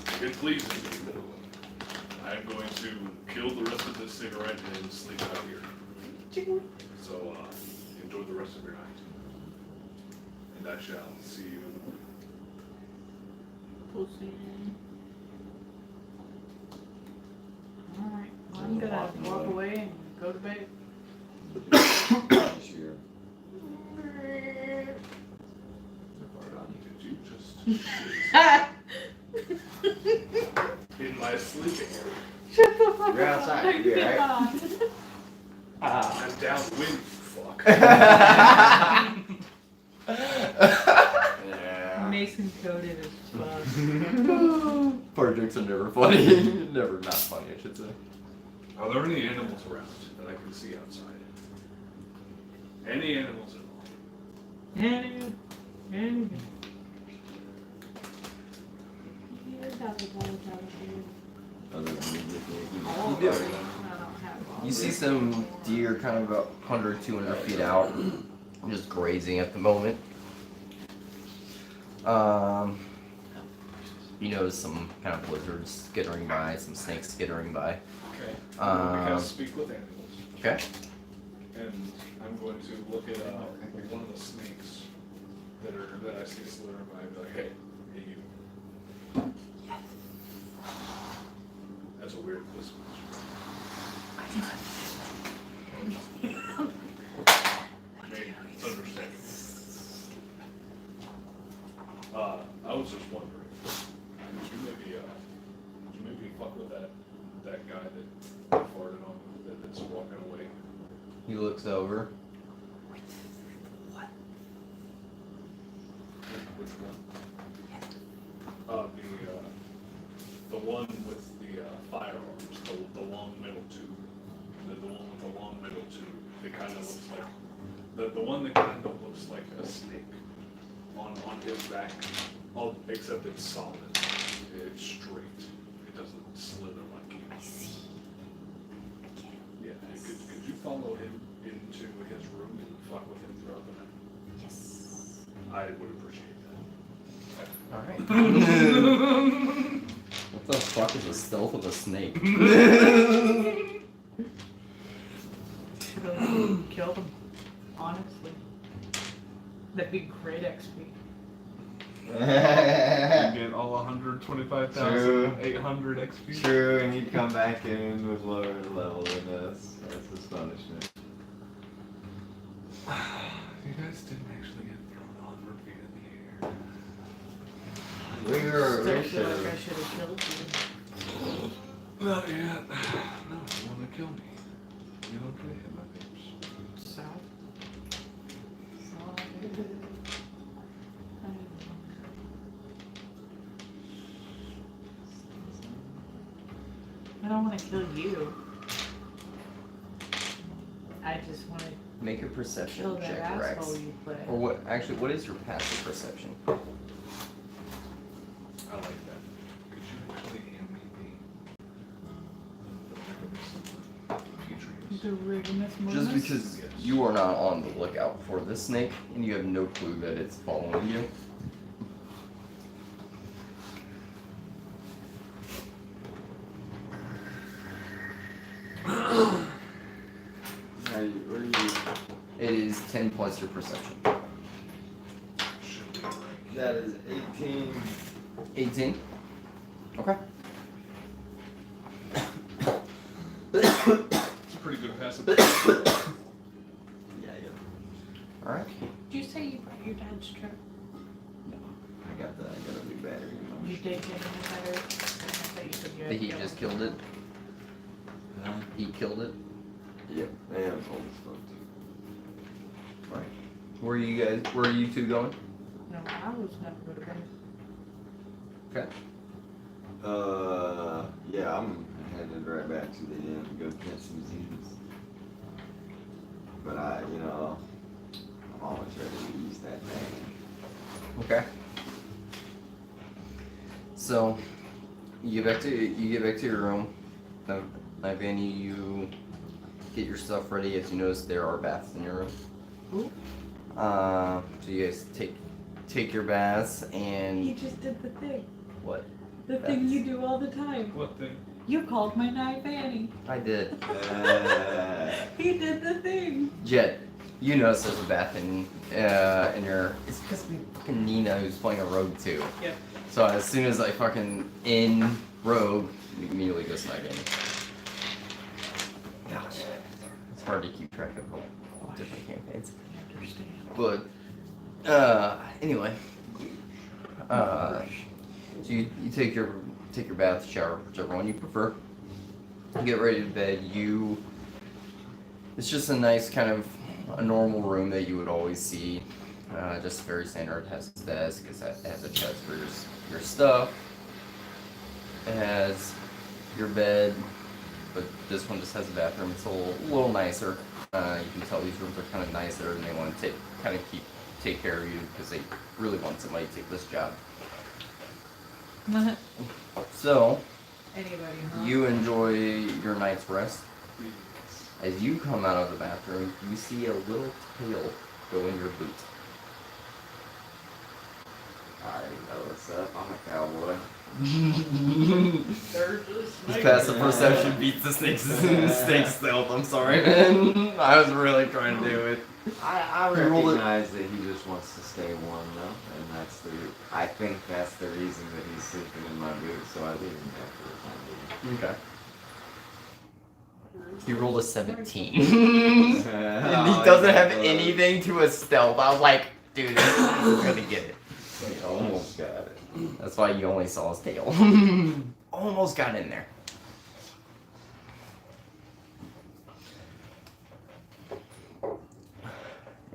if it pleases you, I'm going to kill the rest of this cigarette and sleep out here. So, enjoy the rest of your night. And I shall see you in the morning. Pussy. Alright, well, I'm gonna walk away and go to bed. Sure. Did you just In my sleeping area. Shut the fuck You're up. outside, you're right. I'm downwind, fuck. Yeah. Mason coded as fuck. Fart jokes are never funny. Never not funny, I should say. Are there any animals around that I can see outside? Any animals at all? Other than me, You do. You see some deer kind of about 100, 200 feet out, just grazing at the moment. You notice some kind of lizards skittering by, some snakes skittering by. Okay. I can speak with animals. Okay. And I'm going to look at one of the snakes that I see slithering by and be like, hey, you. That's a weird whisper. It's understandable. I was just wondering, would you maybe fuck with that guy that farted on that's walking away? He looks over. Which one? The one with the firearms, the long middle tube. The one with the long middle tube. It kind of looks like the one that kind of looks like a snake on his back. Except it's solid. It's straight. It doesn't slither like you. I see. Yeah. Could you follow him into his room and fuck with him throughout the night? Yes. I would appreciate that. Alright. What the fuck is the stealth of a snake? Killed him. Honestly. That'd be great XP. You get all 125,800 XP. True, and he'd come back in with lower level than us. That's his punishment. You guys didn't actually get thrown 100 feet in the air. We were. Still We feel like I should. should have killed you. Not yet. No, you want to kill me. You don't play hit my babes. So? I don't want to kill you. I just want to Make a kill perception that check, Rex. asshole you play. Or what? Actually, what is your passive perception? I like that. Could you actually hand me the Patriots? The Rigamus Just Mormus? because you are not on the lookout for this snake, and you have no clue that it's following you. What are you? It is 10 plus your perception. Should be right. That is 18. 18? Okay. It's a pretty good passive. Yeah. Alright. Did you say you brought your dad's truck? I got a new battery. in my You shit. did get him a battery? I thought you said you had The heat killed just him. killed it. Huh? He killed it. Yep. And I'm old as fuck too. Right. Where are you two going? No, I was gonna go to bed. Okay. Yeah, I'm headed right back to the inn to go catch some zebras. But I'm always ready to use that thing. Okay. So you get back to your room. Vanny, you get your stuff ready. As you notice, there are baths in your room. Ooh. So you guys take your baths He and just did the thing. what? The thing you do all the time. What thing? You called my knife Annie. I did. He did the thing. Jet, you notice there's a bath in your. It's because of fucking Nina who's playing a rogue too. Yep. So as soon as I fucking in rogue, you immediately go snipe in. Gosh, it's hard to keep track of all different campaigns. I understand. But anyway, So you take your bath, shower, whichever one you prefer. You get ready to bed. It's just a nice kind of a normal room that you would always see. Just very standard. It has a desk. It has a chest for your stuff. It has your bed, but this one just has a bathroom. It's a little nicer. You can tell these rooms are kind of nicer, and they want to take care of you because they really want somebody to take this job. So, Anybody, huh? you enjoy your night's rest. As you come out of the bathroom, you see a little tail go in your boot. I already know what's up. I'm a cowboy. This passive perception beats the snake's stealth. I'm sorry, man. I was really trying to do it. I You rolled it. recognize that he just wants to stay warm though, and I think that's the reason that he's sleeping in my boots, so I leave him there for the time being. Okay. He rolled a 17. And And he doesn't have anything to a stealth. I was like, dude, he's gonna get it. He almost got it. That's why you only saw his tail. Almost got in there.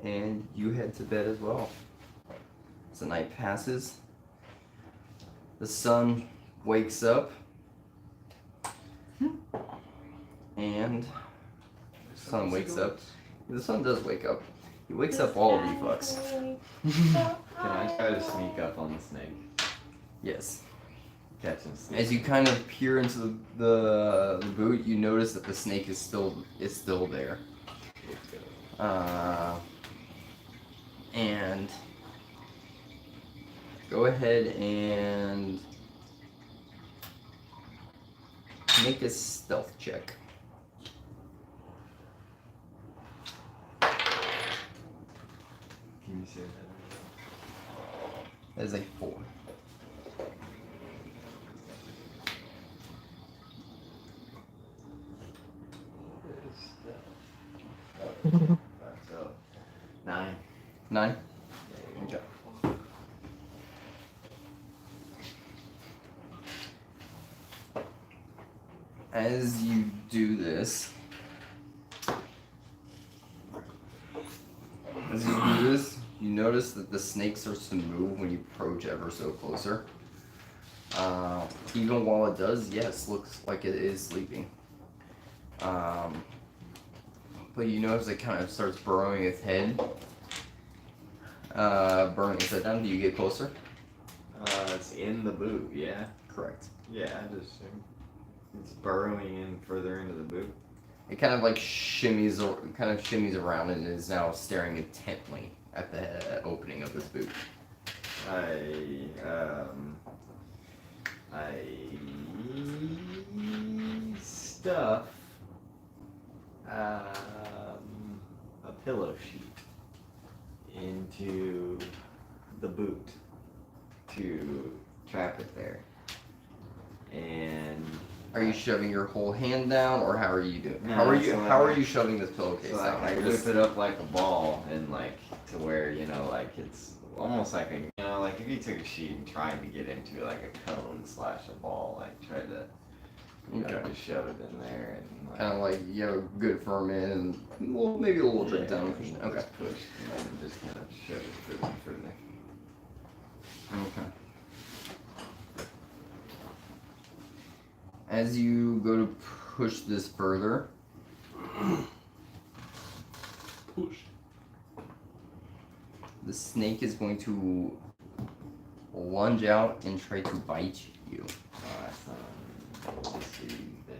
And you head to bed as well. As the night passes, the sun wakes up. And the sun wakes up. The sun does wake up. He wakes up all of you fucks. Can I try to sneak up on the snake? Yes. Catch and sneak. As you kind of peer into the boot, you notice that the snake is still there. And go ahead and make a stealth check. Can you say that? That is a 4. So, 9. 9. Okay. As you do this, you notice that the snake starts to move when you approach ever so closer. Even while it does, yes, looks like it is sleeping. But you notice it kind of starts burrowing its head. Burrowing its head down. Do you get closer? It's in the boot, yeah? Correct. Yeah, I just it's burrowing in further into the boot. It kind of like shimmies around and is now staring intently at the opening of this boot. I stuff a pillow sheet into the boot to trap it there. And Are you shoving your whole hand down, or how are you doing? No, How are so you shoving this pillowcase so down? I whip it up like a ball and like to where, like it's almost like like if you took a sheet and tried to get into like a cone / a ball, like try to just shove it in there and like, Kind of like you have a good firm in and maybe a little drip down. and Okay. just push and then just kind of shove it further. Okay. As you go to push this further, the snake is going to lunge out and try to bite you. Let's see, then.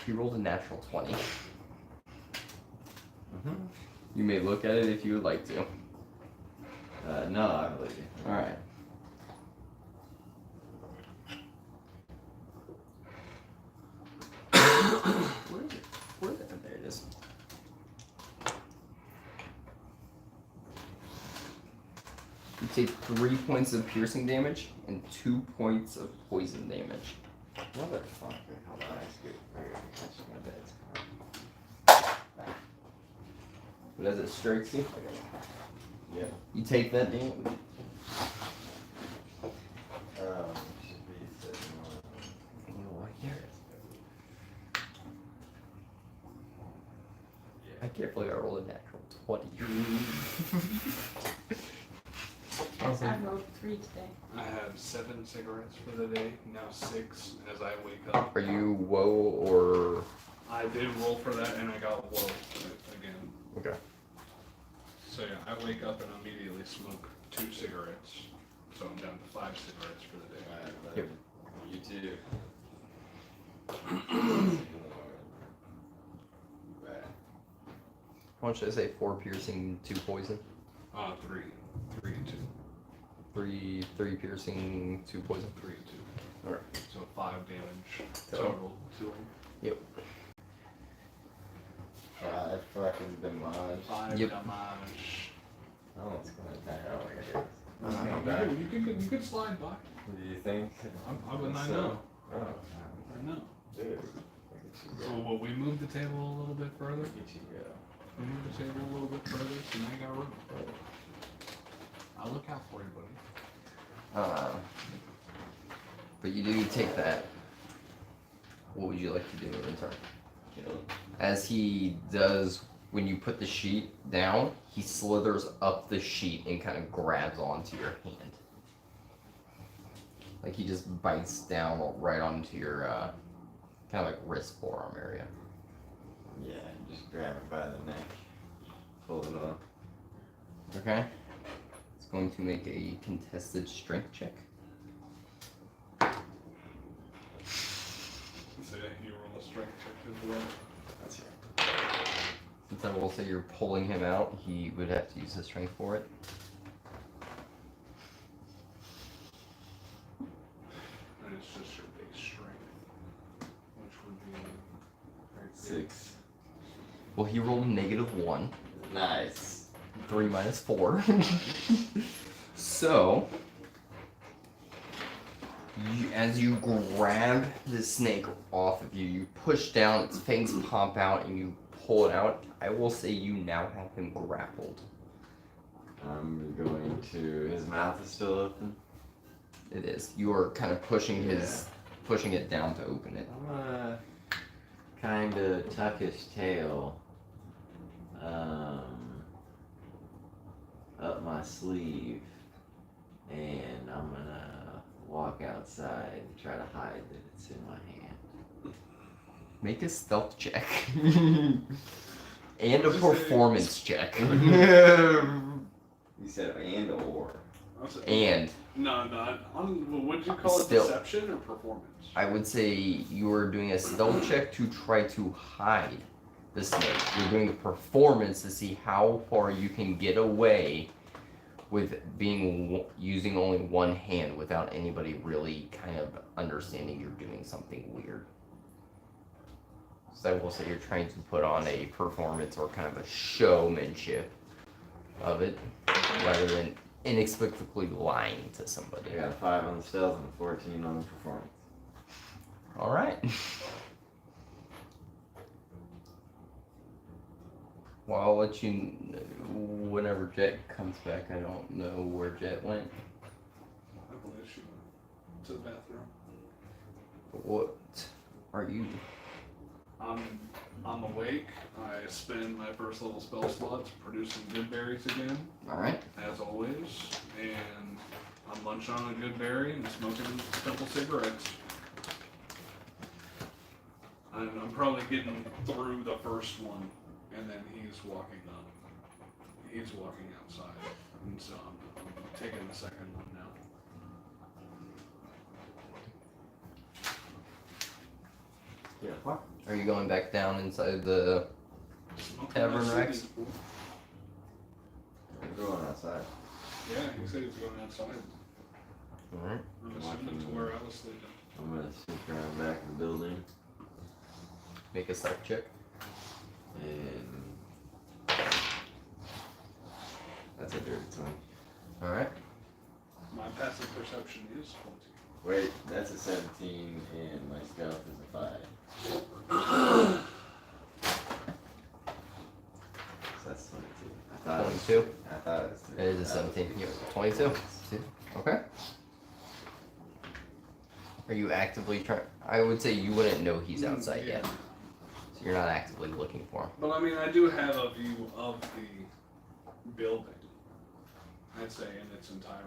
He rolled a natural 20. Mm-hmm. You may look at it if you would like to. No, I believe you. Alright. Where is it? Where is it? There it is. You take 3 points of piercing damage and 2 points of poison damage. Motherfucker. Hold on, I scoot. Catch my bed. But as it strikes you, Yeah. you take that damage. Carefully, I rolled a natural 20. I wrote 3 today. I have 7 cigarettes for the day, now 6 as I wake up. Are you woe or? I did roll for that and I got woe again. Okay. So yeah, I wake up and immediately smoke 2 cigarettes. So I'm down to 5 cigarettes for the day. Alright, Yep. You too. Right. How much did I say? 4 piercing, 2 poison. 3. 3 and 2. 3 piercing, 2 poison. 3 and 2. Alright. So 5 damage total to him. Yep. 5 fucking damage. 5 Yep. damage. Oh, it's gonna attack. Oh my goodness. You could slide by. What do you think? I wouldn't So- know. Oh, I know. dude. Look at you So go. will we move the table a little bit further? Look at you go. We move the table a little bit further, so now you got room. I'll look out for you, buddy. But you do take that. What would you like to do in turn? Kill him. As he does, when you put the sheet down, he slithers up the sheet and kind of grabs onto your hand. Like he just bites down right onto your kind of like wrist forearm area. Yeah, just grab it by the neck. Pull it off. Okay? It's going to make a contested strength check. So yeah, you roll a strength check as well. That's it. Since I will say you're pulling him out, he would have to use his strength for it. And it's just your base strength, which would be right there. 6. Well, he rolled -1. Nice. 3 minus 4. So, as you grab the snake off of you, you push down, its fangs pop out, and you pull it out. I will say you now have him grappled. I'm going to. His mouth is still open. It is. You are kind of pushing pushing it down to open it. I'm gonna kind of tuck his tail up my sleeve, and I'm gonna walk outside and try to hide that it's in my hand. Make a stealth check. And a performance check. You said and or. And No, what'd you call it? Still. Deception or performance? I would say you are doing a stealth check to try to hide the snake. You're doing a performance to see how far you can get away with using only one hand without anybody really kind of understanding you're doing something weird. So I will say you're trying to put on a performance or kind of a showmanship of it rather than inexplicably lying to somebody. I got a 5 on the stealth and a 14 on the performance. All right. Well, I'll let you know whenever Jet comes back. I don't know where Jet went. I believe she went to the bathroom. What are you? I'm awake. I spend my first level spell slots producing good berries again, All right. as always, and I'm munching on a good berry and smoking a couple cigarettes. And I'm probably getting through the first one, and then he's walking up. He's walking outside, and so I'm taking the second one now. Yeah, what? Are you going back down inside the? Smoking Tavern my Rex? cities. I'm going outside. Yeah, he said he's going outside. All right. I'm assuming to where I was sleeping. I'm gonna sneak around the back of the building Make a stealth check. and that's a dirty 20. All right. My passive perception is 20. Wait, that's a 17 and my stealth is a 5. So that's 22. I thought it was 22. I thought it was 3. It is a 17. You're 22. Okay. Are you actively trying? I would say you wouldn't know he's outside yet. So you're not actively looking for him. But I mean, I do have a view of the building. I'd say in its entirety.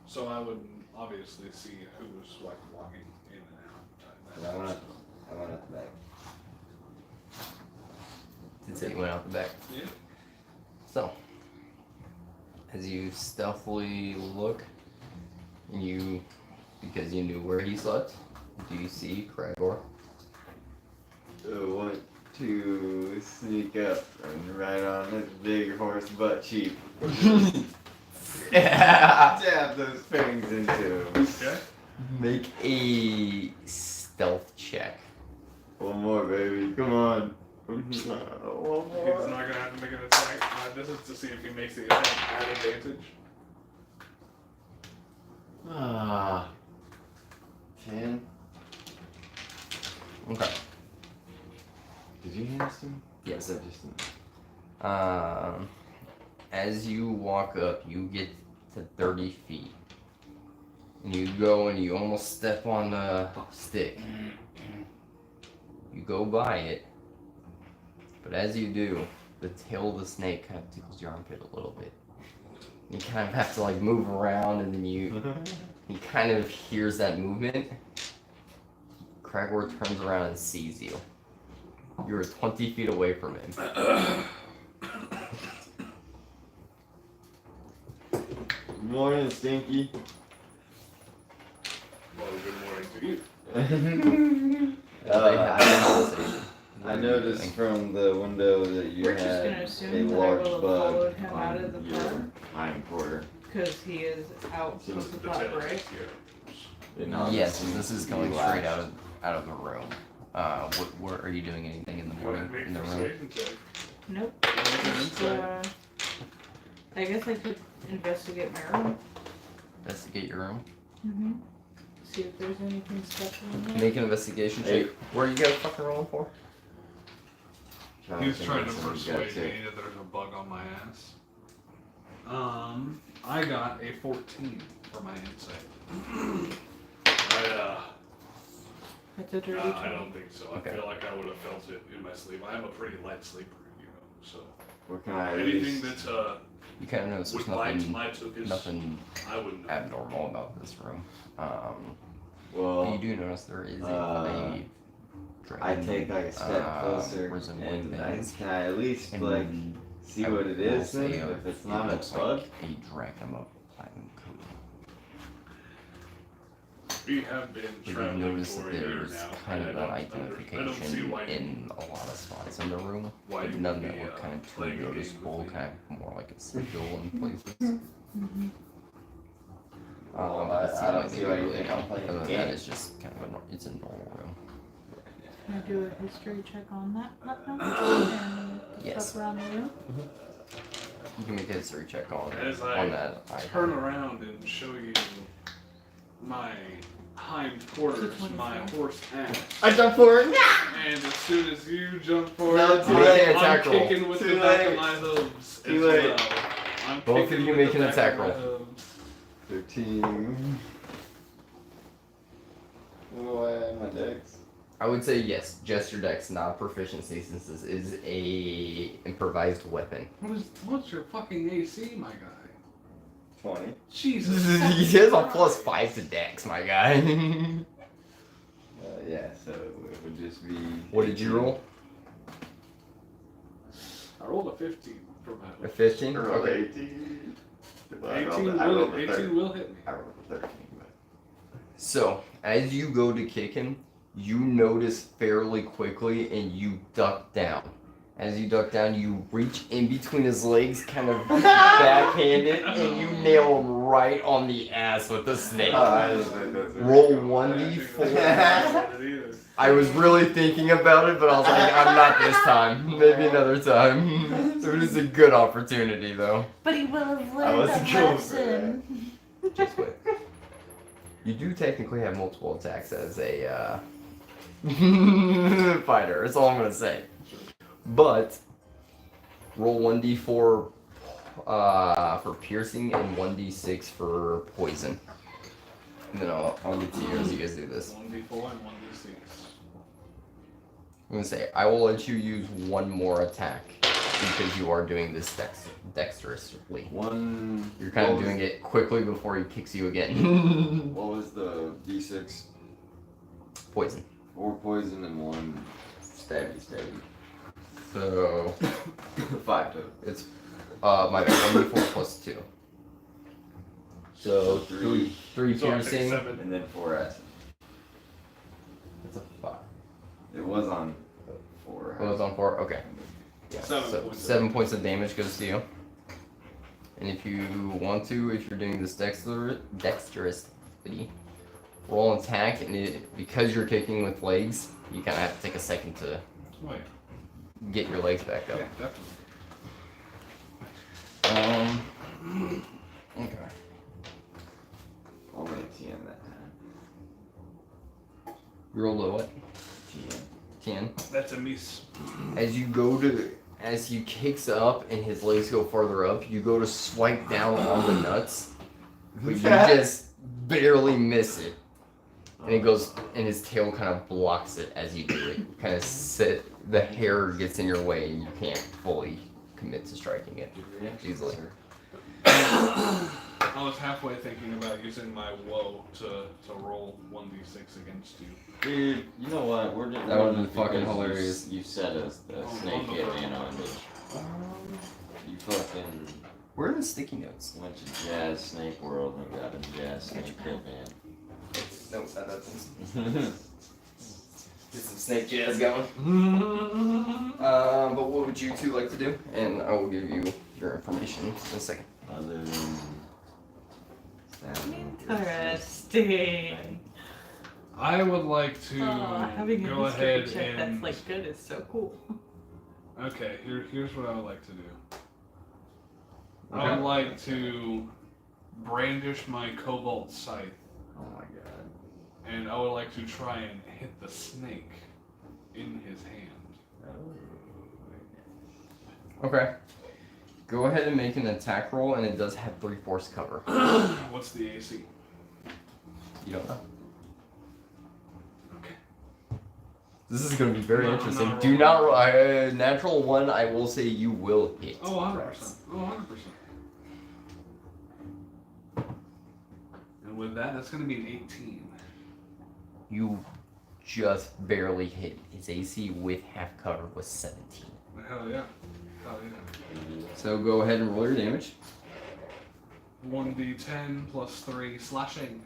So I would obviously see who's like walking in and out. I went out the back. Did say you went out the back. Yeah. So, as you stealthily look, and you, because you knew where he slept, do you see Cragor? I want to sneak up and ride on this big horse butt cheek. Jab those fangs into him. Okay. Make a stealth check. One more, baby. Come on. One He's more. not gonna have to make an attack. This is to see if he makes the attack at advantage. 10. Okay. Did you hand this to me? Yes. Or is that just As you walk up, you get to 30 feet. And you go and you almost step on the stick. You go by it. But as you do, the tail of the snake kind of tickles your armpit a little bit. You kind of have to like move around, and then he kind of hears that movement. Cragor turns around and sees you. You're 20 feet away from him. Good morning, Stinky. Well, good morning to you. They have a conversation. I noticed from the window that you We're just had gonna a assume that I large will have bug followed him out of on the your car. hind quarter. Because he is out So of the The pot, tail right? is here. It not Yes, seem this is to be going lashed. straight out of the room. What are you doing? Anything in the morning Make in the room? persuasion check. Nope. Just, I guess I could investigate my room. Investigate your room. Mm-hmm. See if there's anything special in there. Make an investigation check. Where are you guys fucking rolling for? He's trying to think somebody's got persuade sick. me that there's a bug on my ass. I got a 14 for my insight. It's a dirty I 20. don't think so. Okay. I feel like I would have felt it in my sleep. I am a pretty light sleeper, so What can I at anything least... that's You kind of notice would there's lie to nothing, my took is nothing I wouldn't know. abnormal about this room. But Well, you do notice there is a I dragon, take like a step closer resembling and things. can I at least And like see what it will is then? say, If it's it not a looks bug? like a dragon of platinum coating. We have been But you traveling notice for that a year there's now. kind and of I an don't see identification why in a lot of spots in the room, why but you none would that be, were kind of too playing a game noticeable, with me. kind of more like a sigil in places. Mm-hmm. Well, That's I don't the see only why you thing think really I'm playing other a than that, game. it's just kind of it's a normal room. Can I do a history check on that button? And Yes. stuff around the room? You can make a history check on As I that item. turn around and show you my hind quarters, my 225. horse ass. I jumped for it! And as soon as you jump for No, it, too late. I'm Attack roll. kicking with Too the back late. of my hooves Too as late. well. I'm Both of kicking you with make the an back attack of my roll. hooves. 13. What do I have my dex? I would say yes, gesture dex, not proficiency, since this is a improvised weapon. What's your fucking AC, my guy? 20. Jesus. He has a +5 to dex, my guy. Yeah, so it would just be... What did you roll? I rolled a 15 for my A 15? I rolled Okay. 18. 18 I rolled a 18 will hit me. I rolled a 13, but... So, as you go to kick him, you notice fairly quickly and you duck down. As you duck down, you reach in between his legs, kind of backhand it, and you nail him right on the ass with the snake. Roll 1d4. I was really thinking about it, but I was like, I'm not this time. Maybe another time. So it is a good opportunity, though. But he will have I learned wasn't a going for lesson. Just wait. You do technically have multiple attacks as a fighter. That's all I'm gonna say. But roll 1d4 for piercing and 1d6 for poison. And then I'll get to you as you guys do this. 1d4 and 1d6. I'm gonna say I will let you use one more attack because you are doing this dexterously. One. You're kind of doing it quickly before he kicks you again. What was the D6? Poison. 4 poison and 1 stabby. So 5 total. it's my bad. 1d4 plus 2. So 3 So I take piercing. 7. And then 4 acid. That's a 5. It was on 4. Oh, it's on 4. Okay. Yeah. 7 So points. 7 points of damage goes to you. And if you want to, if you're doing this dexterously, roll an attack, and because you're kicking with legs, you kind of have to take a second to Wait. get your legs back up. Yeah, definitely. Okay. Only a TN that time. You rolled a what? TN. 10. That's a miss. As he kicks up and his legs go farther up, you go to swipe down on the nuts, but you just barely miss it. And it goes, and his tail kind of blocks it as you do it. Kind of the hair gets in your way and you can't fully commit to striking it easily. I was halfway thinking about using my woe to roll 1d6 against you. Dude, you know what? We're just That would've been fucking hilarious. You said a snake hit me and on me. You fucking Where are the sticky notes? went to Jazz Snake World and got a Jazz Snake headband. No, get some snake jazz going. But what would you two like to do? And I will give you your information in a second. Other than Interesting. I would like to Having a go history ahead check that's and... like good is so cool. Okay, here's what I would like to do. I Okay. would like to brandish my cobalt scythe, Oh my god. and I would like to try and hit the snake in his hand. Okay. Go ahead and make an attack roll, and it does have 3 force cover. What's the AC? You don't know. Okay. This is going to be very No, interesting. not Do not roll. Natural 1, I will say you will hit. Oh, 100%. Oh, 100%. And with that, that's going to be an 18. You just barely hit. His AC with half cover was 17. Hell yeah. Hell yeah. So go ahead and roll your damage. 1d10 plus 3 slashing.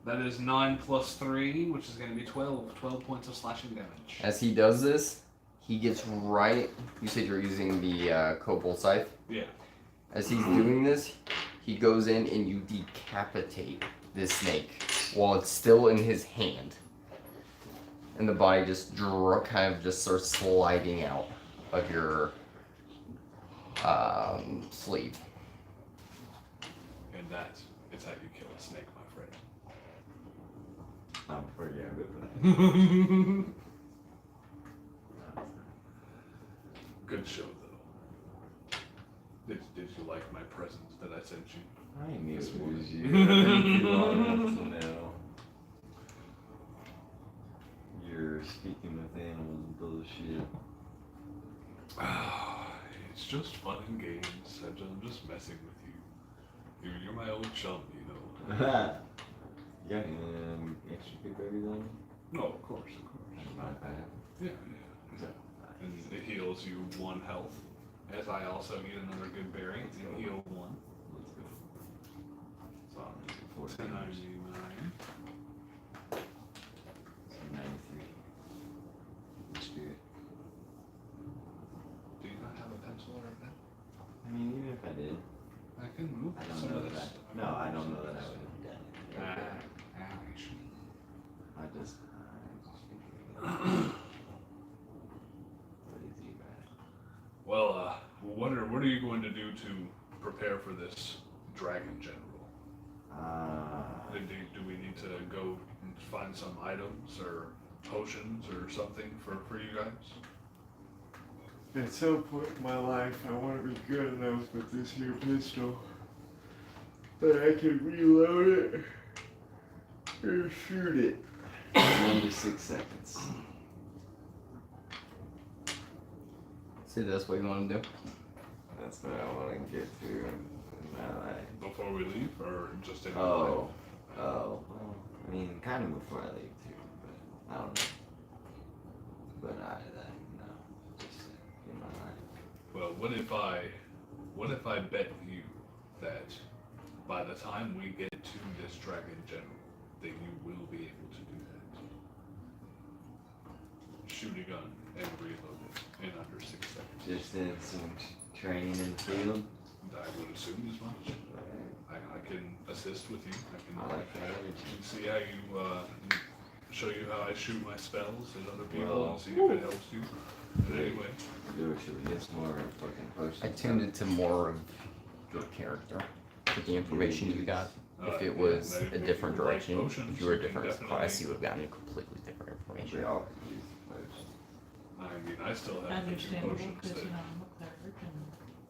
That is 9 plus 3, which is going to be 12. 12 points of slashing damage. As he does this, he gets right. You said you're using the cobalt scythe. Yeah. As he's doing this, he goes in and you decapitate this snake while it's still in his hand. And the body just kind of just starts sliding out of your sleeve. And that is how you kill a snake, my friend. I'm pretty good with that. Good show, though. Did you like my present that I sent you? I knew it was you. I've been too long enough to know. You're speaking with animals and bullshit. It's just fun and games. I'm just messing with you. You're my old chum, you know. Yeah. Extra good everything? No, of course. Not bad. Yeah, yeah. And it heals you 1 health, as I also get another good berry and heal 1. Let's go. So, 14. 1099. So 93. Spirit. Do you not have a pencil or a pen? I mean, even if I did, I can move I don't some know of that. this. No, I don't know that I would have done it. Ouch. I just. What is he, man? Well, what are you going to do to prepare for this dragon general? Do we need to go and find some items or potions or something for you guys? At some point in my life, I want to be good enough with this here pistol that I can reload it and shoot it. 96 seconds. See, that's what you want to do. That's what I want to get to in my life. Before we leave, or just in Oh, well, I mean, kind of before I leave too, but I don't know. But no, just in my life. Well, what if I bet you that by the time we get to this dragon general, that you will be able to do that? Shoot a gun and reload it in under 6 seconds. Just in some training in the field. I would assume as much. I can assist with you. I like that energy. See how you show you how I shoot my spells at other people Well, and see if it helps you. But anyway, Should we get some more fucking potions? I tuned it to more of your character, with the information you got. If it was a different direction, if you were a different class, you would have gotten a completely different information. We all could use potions. I mean, I still have 50 Understandable, potions because, you know, I'm a cleric and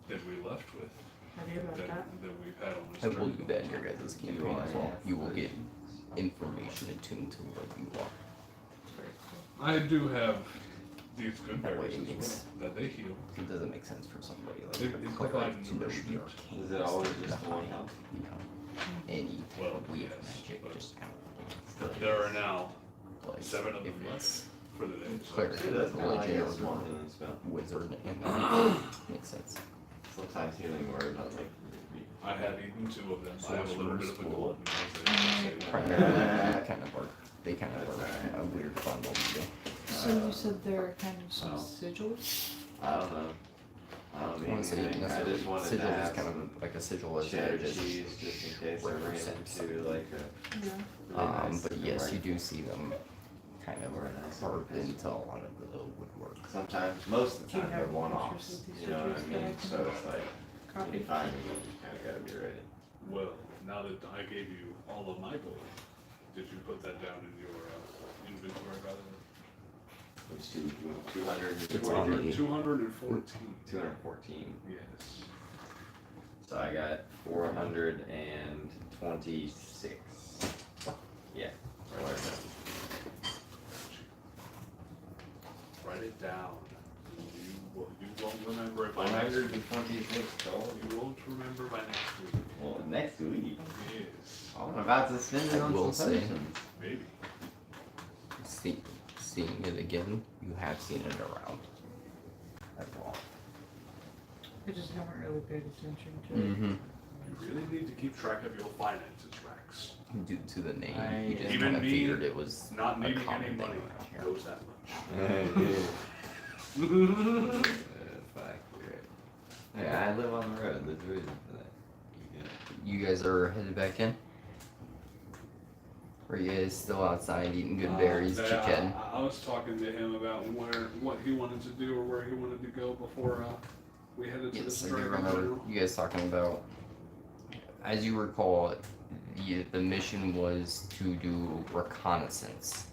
that we left with, I do about that. that we've had on this I will journey. do that in your guys' campaign as well. You will get information attuned to what you are. I do have these good That way berries it as makes- well, that they heal. It doesn't make sense for somebody like It- a it's cleric like to know the nourishment. arcane Is it always stuff just one behind, health? you know, any Well, type of weird yes, magic, but just out. There are now Like, 7 of if them it's left for the day. cleric, See, that's kind of like religion, a small or healing spell. wizard, and makes sense. Sometimes healing word, not like. I have even 2 of them. So I have a it's little for bit of a school. golden, as they say. Primarily, they kind of work a weird bundle to do. So you said there are kind of some Oh. sigils? I don't know. I don't I mean want to say anything. I necessarily just wanted to sigil is have kind some of like a sigil as cheddar just cheese just in case I ran represents into like a Yeah. really nice but looking yes, you rifle. do see them kind of Or a nice carved pistol. into a lot of the woodwork. Sometimes, most of the Do you time, have they're pictures one-offs. of these You know what I pictures that I mean? can So it's like, when Copy. you find them, you just kind of gotta be ready. Well, now that I gave you all of my gold, did you put that down in your inventory, by the way? Which 240, It's on the- 214. 214. Yes. So I got 426. Yeah. Or like that. Write it down. You won't remember it by next week. 126 gold. You won't remember by next week. Well, next week. Yes. I'm about to spend it I on will some say- potions. Maybe. Seeing it again, you have seen it around as well. I just haven't really paid attention to it. Mm-hmm. You really need to keep track of your finances, Rex. Due to the name, I- you just Even kind of me figured it was Not a needing common any thing money around here. knows that much. Fuck, you're right. Yeah, I live on the road. There's a reason for that. You guys are headed back in? Or are you guys still outside eating good berries, Yeah, chit-chatting? I was talking to him about what he wanted to do or where he wanted to go before we headed to Yes, this I do dragon remember general. you guys talking about, as you recall, the mission was to do reconnaissance.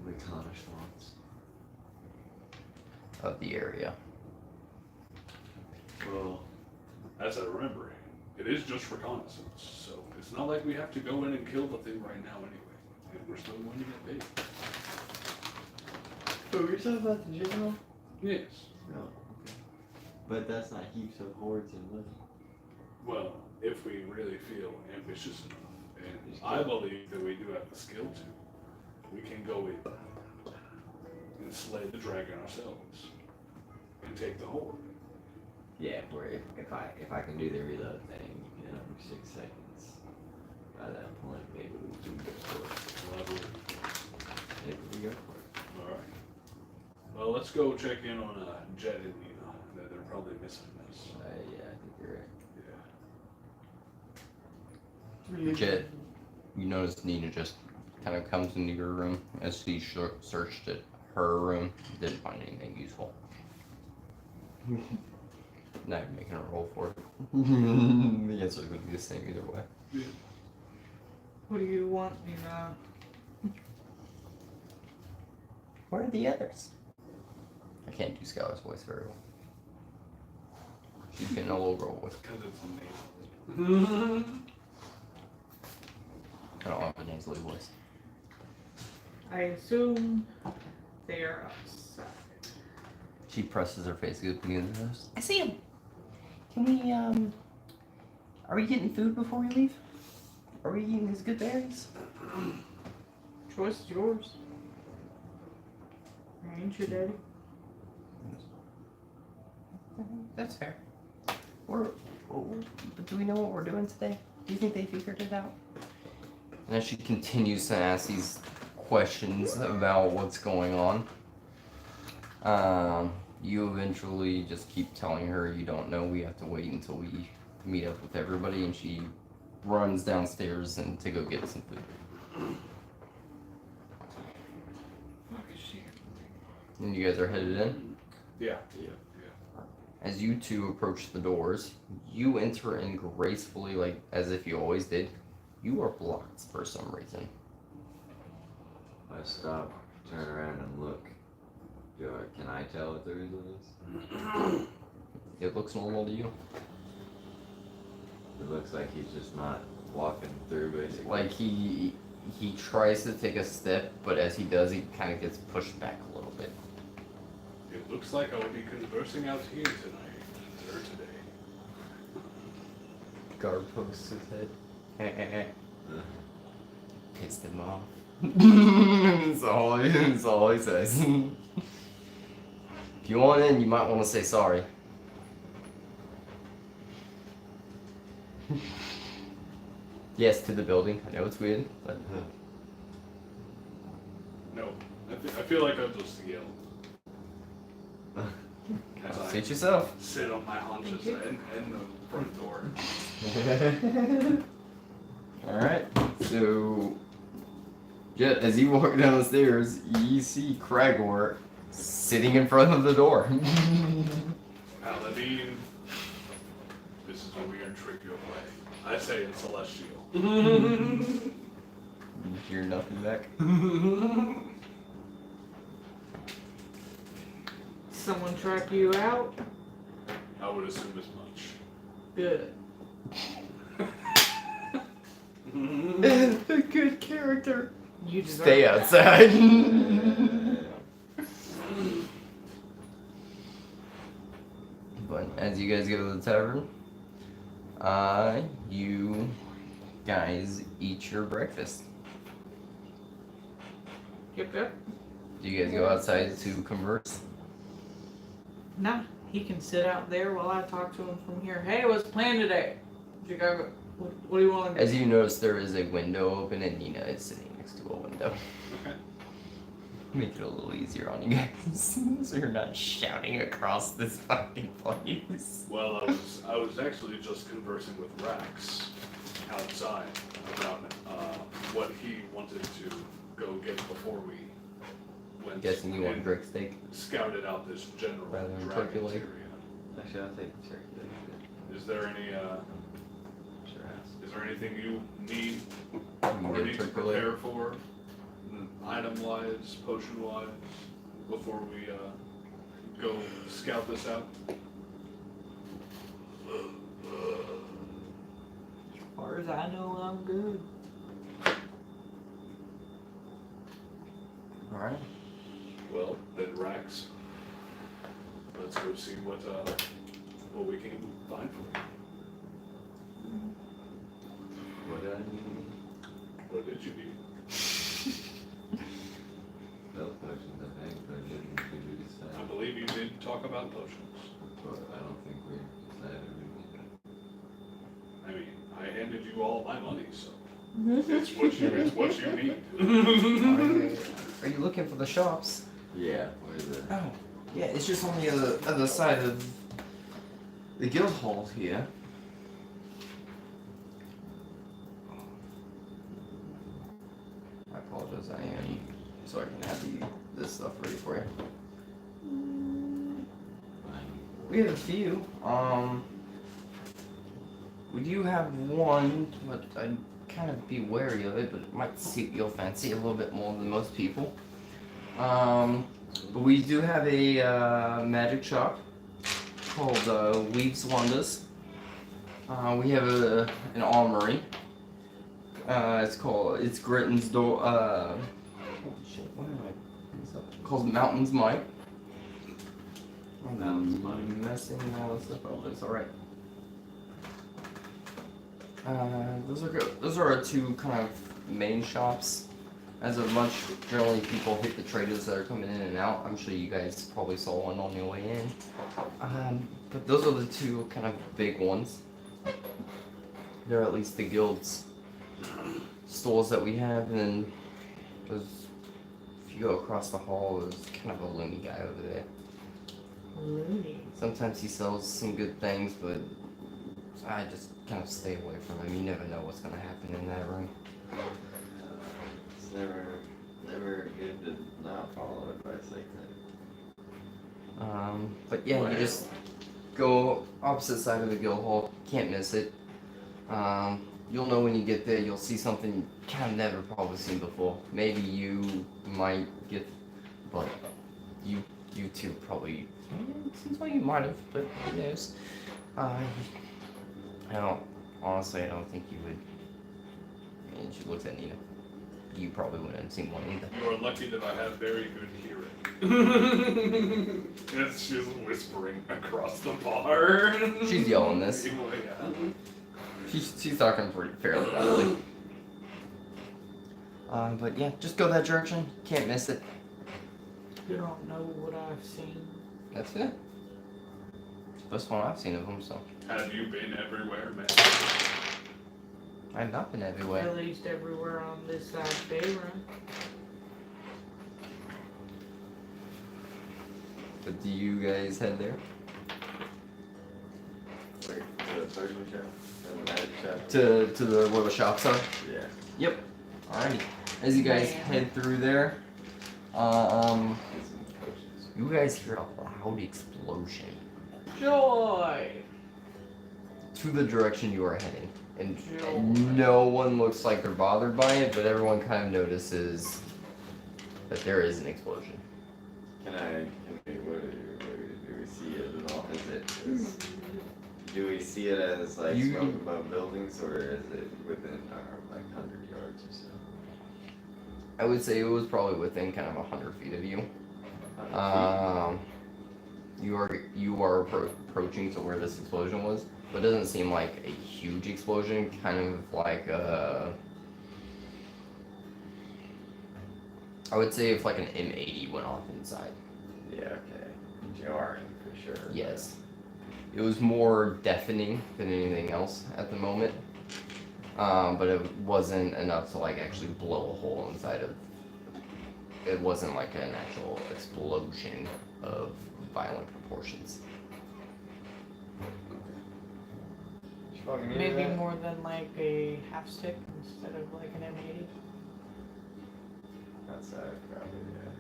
Reconnaissance. Of the area. Well, as I remember, it is just reconnaissance, so it's not like we have to go in and kill the thing right now anyway. And we're still going to get paid. Oh, you're talking about the general? Yes. No. Okay. But that's not heaps of hordes and money. Well, if we really feel ambitious enough, and I believe that we do have the skill to, we can go in and slay the dragon ourselves and take the horde. Yeah, where if I can do the reload thing in under 6 seconds, by that point maybe we can go for it. Well, I believe. Maybe we go for it. All right. Well, let's go check in on Jet and Nina. They're probably missing us. Yeah, I think you're right. Yeah. Jet, you notice Nina just kind of comes into your room as she searched at her room, didn't find anything useful. Not even making a roll for it. The answer is going to be the same either way. Yeah. What do you want, Nina? Where are the others? I can't do Skylar's voice very well. She's getting a little girl voice. Because it's amazing. I don't have a nasally voice. I assume they are outside. She presses her face against the house. I see him. Can we, are we getting food before we leave? Are we eating his good berries? Choice is yours. Ain't your daddy? That's fair. But do we know what we're doing today? Do you think they figured it out? And as she continues to ask these questions about what's going on, you eventually just keep telling her you don't know. We have to wait until we meet up with everybody, and she runs downstairs and to go get some food. And you guys are headed in? Yeah. As you two approach the doors, you enter in gracefully, like as if you always did. You are blocked for some reason. I stop, turn around, and look. Can I tell what the reason is? It looks normal to you. It looks like he's just not walking through, basically. Like he tries to take a step, but as he does, he kind of gets pushed back a little bit. It looks like I will be conversing out here tonight, or today. Guard pokes his head. Pissed him off. That's all he says. If you want in, you might want to say sorry. Yes, to the building. I know it's weird, but No, I feel like I'll just yell. As I suit yourself. sit on my haunches in the front door. Alright, so yeah, as you walk down the stairs, you see Cragor sitting in front of the door. Paladin, this is a weird trick your way. I say it's celestial. You hear nothing back. Someone track you out? I would assume as much. Good. A good character. You deserve Stay that. outside. But as you guys go to the tavern, you guys eat your breakfast. Yep. Do you guys go outside to converse? Nah, he can sit out there while I talk to him from here. Hey, what's the plan today? Chicago, what do you want to do? As you notice, there is a window open and Nina is sitting next to a window. Okay. Make it a little easier on you guys, so you're not shouting across this fucking place. Well, I was actually just conversing with Rax outside about what he wanted to go get before we went. Guessing you want and brick steak? Scouted out this general Rather than dragon turkey leg? area. Actually, I'll take the turkey leg. Is there any Sure has. is there anything you need You or can get need to turkey leg. prepare for, item-wise, potion-wise, before we go scout this out? As far as I know, I'm good. Alright. Well, then Rax, let's go see what we can find for you. What did I need? What did you need? Health potions, I think, but I didn't think we decided. I believe you did talk about potions. But I don't think we decided we needed. I mean, I handed you all my money, so it's what you need. Are you looking for the shops? Yeah, where's it? Oh, yeah, it's just on the other side of the guild hall here. I apologize, I am so I can have this stuff ready for you. We have a few. We do have one, but I'd kind of be wary of it, but it might suit your fancy a little bit more than most people. But we do have a magic shop called Weaves Wonders. We have an armory. It's Gritton's door. Holy shit! What am I? Called Mountain's Might. I'm messing all this stuff up, but it's alright. Those are good. Those are our two kind of main shops. As of much, generally people hit the traders that are coming in and out. I'm sure you guys probably saw one on your way in. But those are the two kind of big ones. They're at least the guild's stores that we have, and then there's, if you go across the hall, there's kind of a loony guy over there. Loony. Sometimes he sells some good things, but I just kind of stay away from him. You never know what's gonna happen in that room. It's never good to not follow advice like that. But yeah, you just go opposite side of the guild hall. Can't miss it. You'll know when you get there. You'll see something you kind of never probably seen before. Maybe you might get, but you two probably. Seems like you might have, but who knows? I don't think you would. And she looks at Nina. You probably wouldn't have seen one either. You are lucky that I have very good hearing. Yes, she's whispering across the bar. She's yelling this. Yeah. She's talking pretty fairly loudly. But yeah, just go that direction. Can't miss it. You don't know what I've seen. That's it. First one I've seen of them, so. Have you been everywhere, man? I've not been everywhere. At least everywhere on this side of Bayron. But do you guys head there? Wait, to the surgery shop? The magic shop? To the where the shops are? Yeah. Yep. Alrighty. As you guys head through there, you guys hear a loud explosion Joy! to the direction you are heading. And no one looks like they're bothered by it, but everyone kind of notices that there is an explosion. What do we see it at all? Do we see it as like smoke above buildings, or is it within our 100 yards or so? I would say it was probably within kind of 100 feet of you. 100 You are approaching to where this explosion was, but it doesn't seem like a huge explosion. Kind of like I would say if like an M80 went off inside. feet? Yeah, okay. Jarring for sure. Yes. It was more deafening than anything else at the moment. But it wasn't enough to like actually blow a hole inside of. It wasn't like an actual explosion of violent proportions. Maybe more than like a half stick instead of like an M80. Outside, probably, yeah.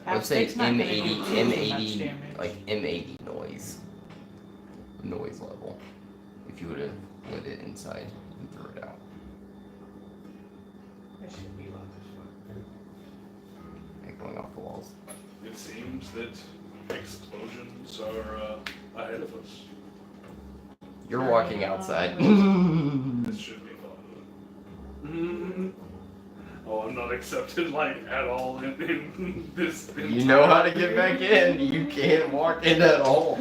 I would Half say stick's not gonna do M80, too much M80, damage. like M80 noise level. If you would have lit it inside and threw it out. It should be loud as Like going off the walls. It seems that explosions are ahead of us. You're walking outside. This should be fun. Oh, I'm not accepted like at all in this. You know how to get back in. You can't walk in at all.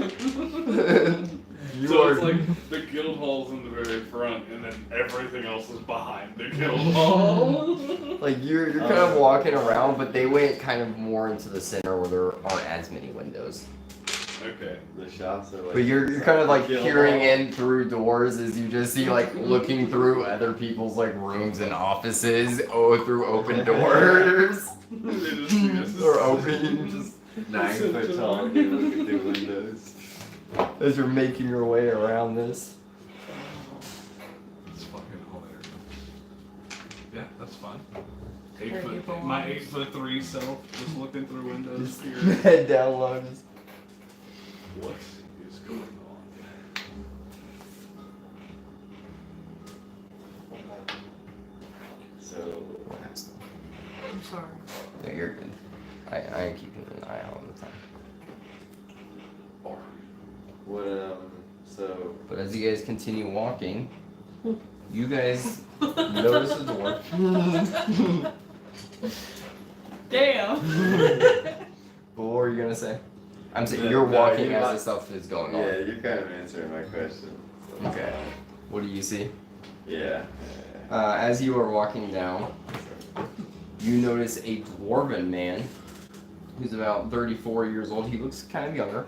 So it's like the guild hall's in the very front, and then everything else is behind the guild hall. Like you're kind of walking around, but they went kind of more into the center where there aren't as many windows. Okay. The shops are like. But you're kind of like guild peering hall. in through doors as you just see like looking through other people's like rooms and offices through open doors. Or open, just 9 foot tall, you looking through windows. as you're making your way around this. It's fucking hilarious. Yeah, that's fine. Sure, you belong. My 8'3" self just looking through windows Just here. head down low. Just What is going on? So, I'm sorry. no, you're good. I keep an eye out all the time. what, so. But as you guys continue walking, you guys notice the door. Damn! But what were you gonna say? I'm saying No, you're no, walking you're as not- this stuff is going on. Yeah, you're kind of answering my question. So. Okay. What do you see? Yeah. As you are walking down, you notice a dwarven man who's about 34 years old. He looks kind of younger.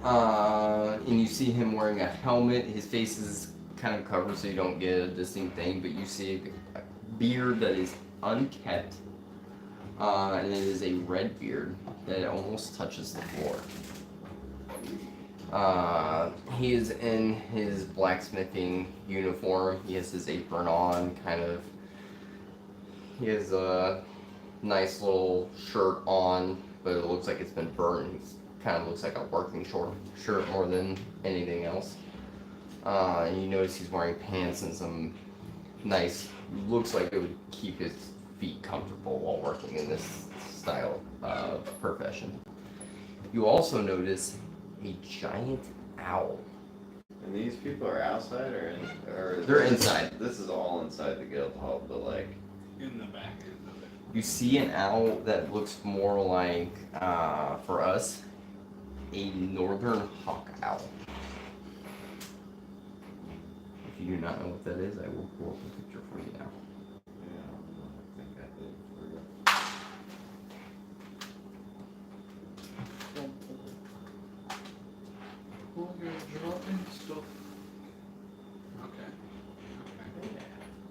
And you see him wearing a helmet. His face is kind of covered so you don't get a distinct thing, but you see a beard that is unkept. And it is a red beard that almost touches the floor. He is in his blacksmithing uniform. He has his apron on, kind of. He has a nice little shirt on, but it looks like it's been burned. He kind of looks like a working shirt more than anything else. And you notice he's wearing pants and some nice, looks like it would keep his feet comfortable while working in this style of profession. You also notice a giant owl. And these people are outside or in? Or They're inside. This is all inside the guild hall, but like. In the back end of it. You see an owl that looks more like, for us, a northern hawk owl. If you do not know what that is, I will pull up a picture for you now. Yeah, I think I did. Oh, you're dropping stuff. Okay.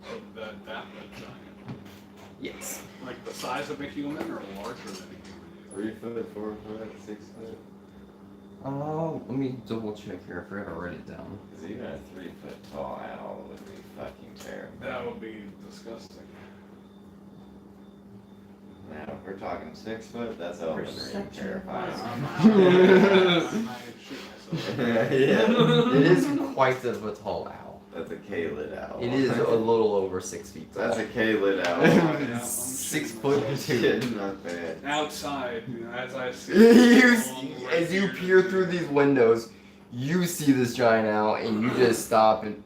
So that giant. Yes. Like the size of a human or larger than a human? 3 foot, 4 foot, 6 foot. Let me double check here. I forgot to write it down. Because even a 3 foot tall owl would be fucking terrible. That would be disgusting. Now, if we're talking 6 foot, that's Elven Ring Perception terrifying. was- I might shoot myself. Yeah. It is quite of a tall owl. That's a K-lid owl. It is a little over 6 feet tall. That's a K-lid owl. Yeah, I'm 6 shooting foot myself. 2. Shit, not bad. Outside, as I see. As you peer through these windows, you see this giant owl, and you just stop and.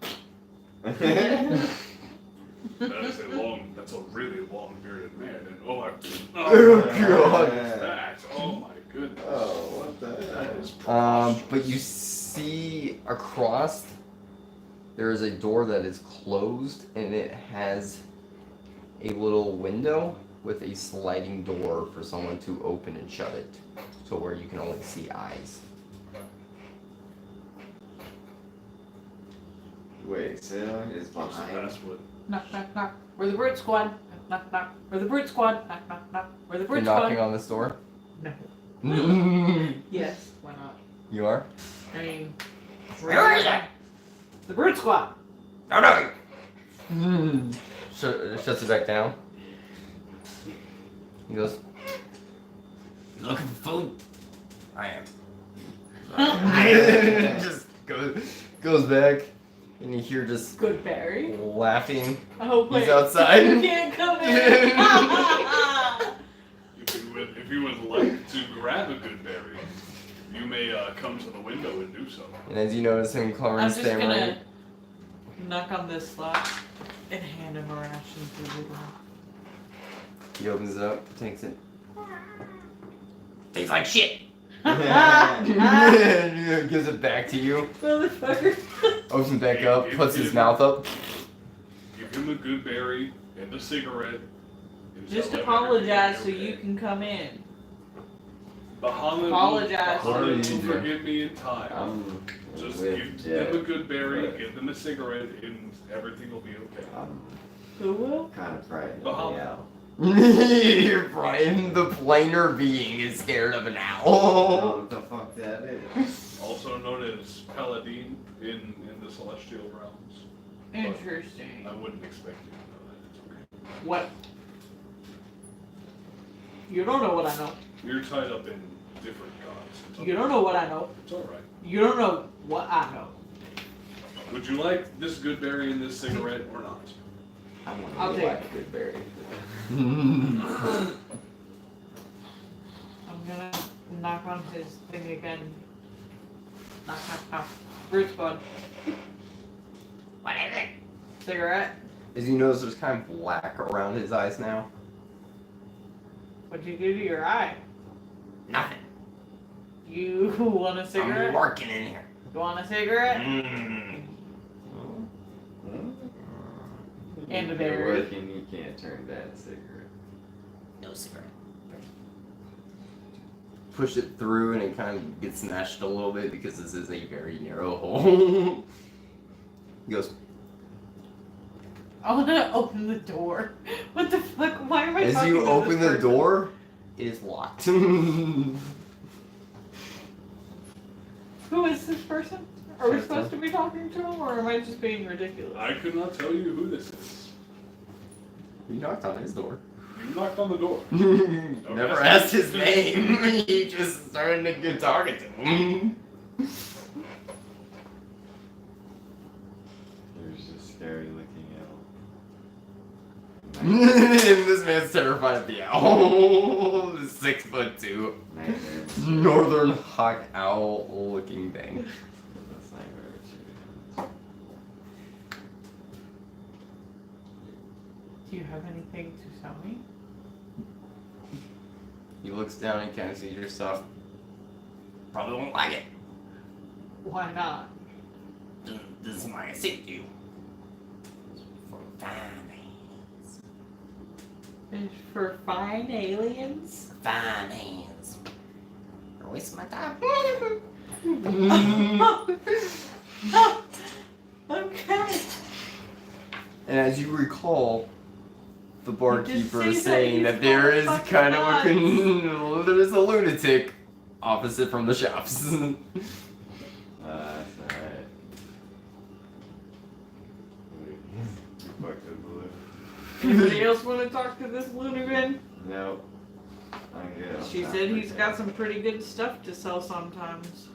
That's a really long bearded man. And oh my, Oh, God. God. That, oh my goodness. Oh, what the That hell? is But you see across, there is a door that is closed, and it has a little window with a sliding door for someone to open and shut it, to where you can only see eyes. Wait, Sailor is What's the behind. password? Knock, knock, knock. We're the Brute Squad. Knock, knock, knock. We're the Brute Squad. Knock, knock, knock. We're the You're Brute knocking Squad. on this door? No. Yes, why not? You are? I mean, where is it? The Brute Squad. No, no! Shuts it back down. He goes, "You looking for food?" I am. Just goes back, and you hear just Good Barry. laughing. Oh, wait. He's outside. You can't come in. If you would like to grab a good berry, you may come to the window and do so. And as you notice him covering I'm his just stammering, gonna knock on this slot and hand him a ration through the door. he opens it up, takes it. Tastes like shit. Gives it back to you. Motherfucker. Opens it back up, puts his mouth up. Give him a good berry and a cigarette. and Just tell him apologize so everything will be you okay. can come in. Bahamut Apologize. What are will you doing? forgive me in time. I'm Just with give them a Jeff, good berry, but give them a cigarette, and everything will be okay. I'm Who will? kind of frightened Bahamut. of the owl. You're Brian, the plainer being, is scared of an I don't owl. know what the fuck that is. Also known as Paladin in the celestial realms. Interesting. I wouldn't expect you to know that. It's okay. What? You don't know what I know. You're tied up in different gods. It's You don't know what I know. It's alright. You don't know what I know. Would you like this good berry and this cigarette or not? I want I'll to take like a good berry. I'm gonna knock on his thing again. Knock, knock, knock. Brute Squad. What is it? Cigarette? As you notice, there's kind of black around his eyes now. What'd you do to your eye? Nothing. You want a I'm cigarette? working in here. You want a cigarette? And a If you're berry. working, you can't turn down a cigarette. No cigarette. Push it through and it kind of gets smashed a little bit because this is a very narrow hole. He goes, I want to open the door. What the fuck? Why am I as talking you to open this the person? door, it is locked. Who is this person? Are we supposed to be talking to him, or am I just being ridiculous? I could not tell you who this is. You knocked on his door. You knocked on the door. Never asked his name. He just started to get talking to him. There's a scary looking owl. This man's terrified of the owl. 6'2", Nightmare. northern hawk owl looking thing. That's nightmare. Do you have anything to tell me? He looks down and kind of sees your stuff. Probably won't like it. Why not? This is why I sent you. For fine hands. It's for fine aliens? Fine hands. You're wasting my time. Okay. And as you recall, the barkeeper say is saying that that there he's is fucking kind of nuts. there is a lunatic opposite from the shops. That's alright. You fucked up the lip. Anybody else want to talk to this lunatic? Nope. I'm good. I'm She not said he's freaking got out. some pretty good stuff to sell sometimes.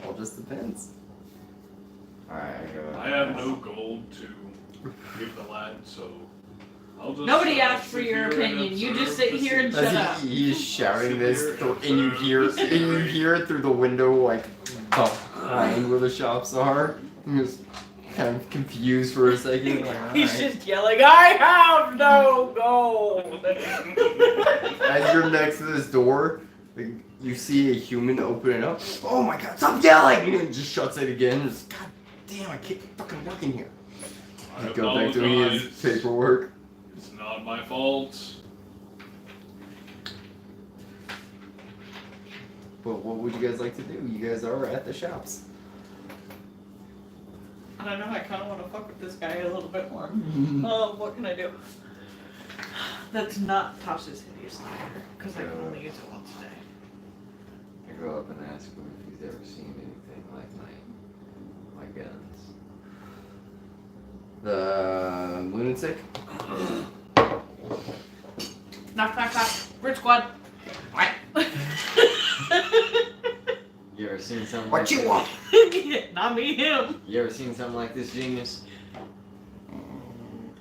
All just depends. Alright, I go. I have no gold to give the lad, so I'll just. Nobody asked for sit your here and opinion. You observe just sit the here and scene. shut up. As he's shouting this, Sit here and you hear it through the window, like behind where the shops are. You're just kind of confused for a second. Like, He's alright. just yelling, I have no gold! As you're next to this door, like, you see a human open it up. Oh my god, stop yelling! And just shuts it again. Just, god damn, I can't fucking work in here. I Go back to his apologize. paperwork. It's not my fault. But what would you guys like to do? You guys are at the shops. I don't know, I kind of want to fuck with this guy a little bit more. What can I do? That's not Tasha's hideous lighter, because I can only use it once a day. I go up and ask him if he's ever seen anything like my guns. The lunatic? Knock, knock, knock. Bridge squad. What? You ever seen something What like you this? want? Not me, him. You ever seen something like this, genius?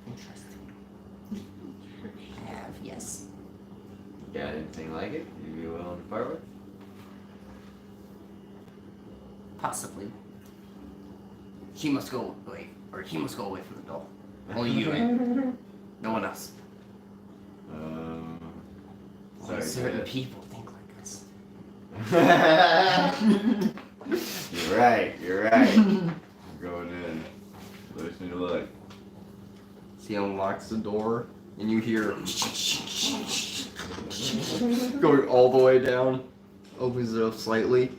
Interesting. I have, yes. You got anything like it? You be willing to part with? Possibly. She must go away, or he must go away from the door. Only you and no one else. Sorry, Certain good. people think like us. You're right, you're right. I'm going in. Wish me luck. He unlocks the door, and you hear going all the way down. Opens it up slightly,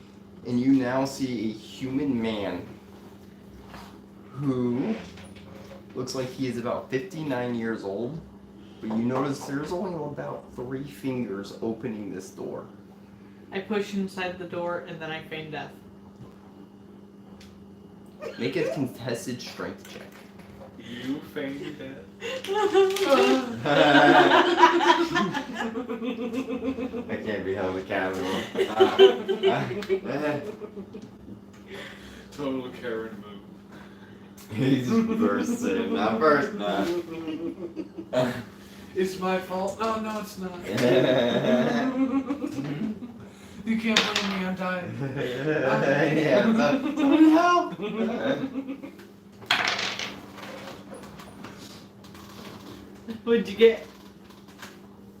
and you now see a human man who looks like he is about 59 years old. But you notice there's only about 3 fingers opening this door. I push inside the door and then I feign death. Make a contested strength check. You feigned death. I can't be held accountable. Total Karen move. He just bursts in. Not burst, not. It's my fault. No, no, it's not. You can't blame me. I'm dying. Yeah, somebody help! What'd you get?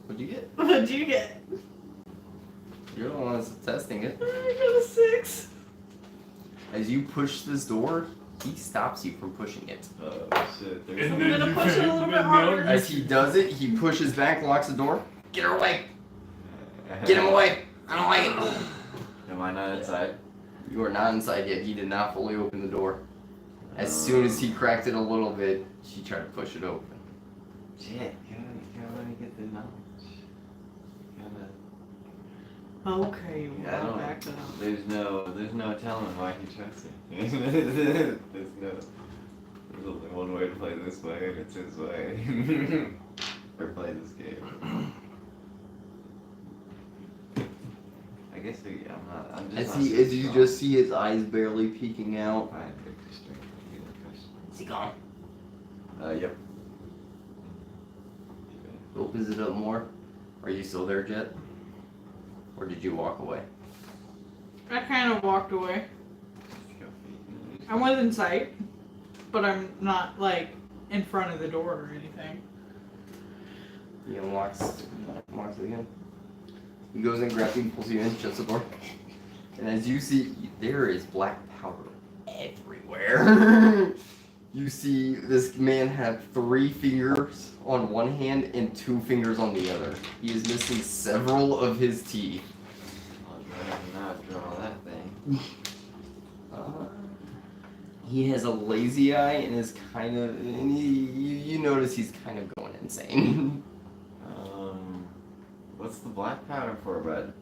What'd you get? What'd you get? You're the one that's testing it. I got a 6. As you push this door, he stops you from pushing it. Oh shit. There's And I'm then gonna you push it a little can- bit now harder. you As he does it, he pushes back, locks the door. Get her away! Get him away! I don't like it! Am I not inside? You are not inside yet. He did not fully open the door. As soon as he cracked it a little bit, she tried to push it open. Shit, gotta let me get the knowledge. Okay, I don't- we'll back it up. There's no telling why he trusts me. There's only one way to play this way, and it's his way. Or play this game. I guess I'm just. As you just see his eyes barely peeking out. Fine, Victor Strength. Give me the question. Is he gone? Yep. Opens it up more. Are you still there, Jet? Or did you walk away? I kind of walked away. I was in sight, but I'm not like in front of the door or anything. He unlocks it again. He goes and grabs you and pulls you in, shuts the door. And as you see, there is black powder everywhere. You see this man have 3 fingers on one hand and 2 fingers on the other. He is missing several of his teeth. I'll try to not draw that thing. He has a lazy eye and is kind of, and you notice he's kind of going insane. What's the black powder for, bud?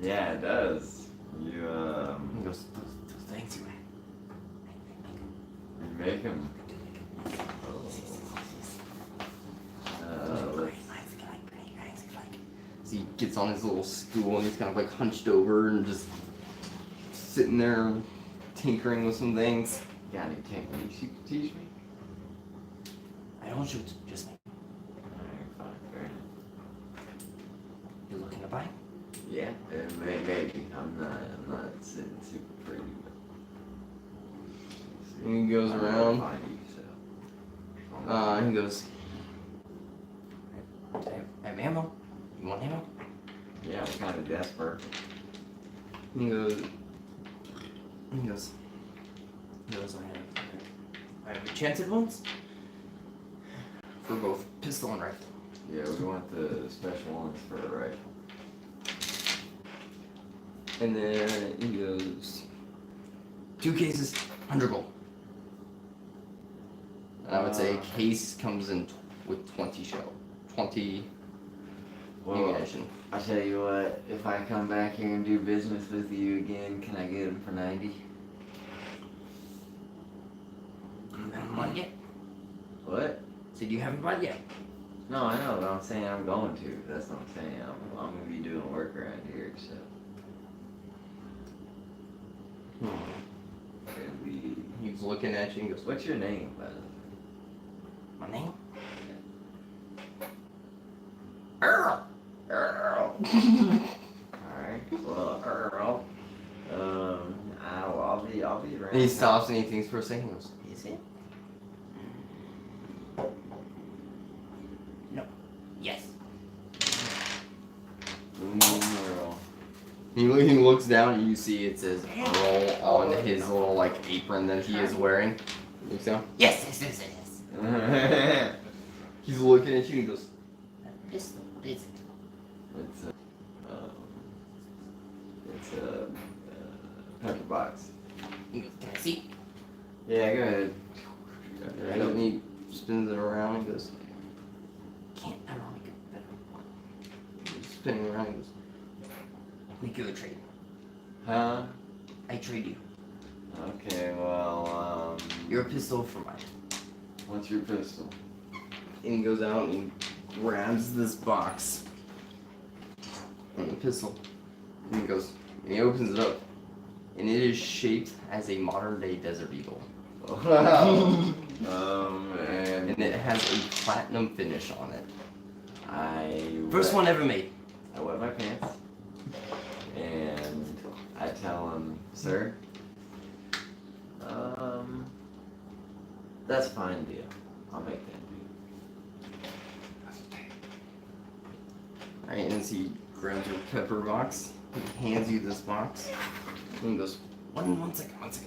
Yeah, it does. You He goes, those things you make him. So he gets on his little stool and he's kind of like hunched over and just sitting there tinkering with some things. Got any techniques you can teach me? I don't shoot, just me. Alright, fine, fair enough. You looking to buy? Yeah, maybe. I'm not sitting super pretty, but And he goes I'm gonna around. find you, so. He goes, I have ammo. You want ammo? Yeah, I'm kind of desperate. He goes, I have enchanted ones for both pistol and rifle. Yeah, we want the special ones for a rifle. And then he goes, 2 cases, 100 gold. And I would say a case comes in with 20 shell, 20 ammunition. I'll tell you what, if I come back here and do business with you again, can I get them for 90? You haven't bought yet? What? Said you haven't bought yet. No, I know, but I'm saying I'm going to. That's what I'm saying. I'm gonna be doing work around here, so. It'll be... He's looking at you and goes, What's your name, by the way? my name? Earl! Earl! Alright, well, Earl. I'll be around. And he stops and he thinks for a second and goes, is it? No. Yes. Earl. He looks down and you see it says Earl on his little like apron that he is wearing. He looks down. Yes, yes, yes, yes. He's looking at you and he goes, pistol, what is it? It's a pepper box. He goes, can I see? Yeah, go ahead. Right, and he spins it around and goes, can't ever make a better one. He's spinning around and goes, we could trade. Huh? I trade you. Okay, well, Your pistol for mine. what's your pistol? And he goes out and he grabs this box and the pistol. And he goes, and he opens it up. And it is shaped as a modern day Desert Eagle. Wow. And it has a platinum finish on it. First one ever made. I wet my pants. And I tell him, sir, that's a fine deal. I'll make that deal. Alright, and as he grabs your pepper box, he hands you this box. And goes, one second.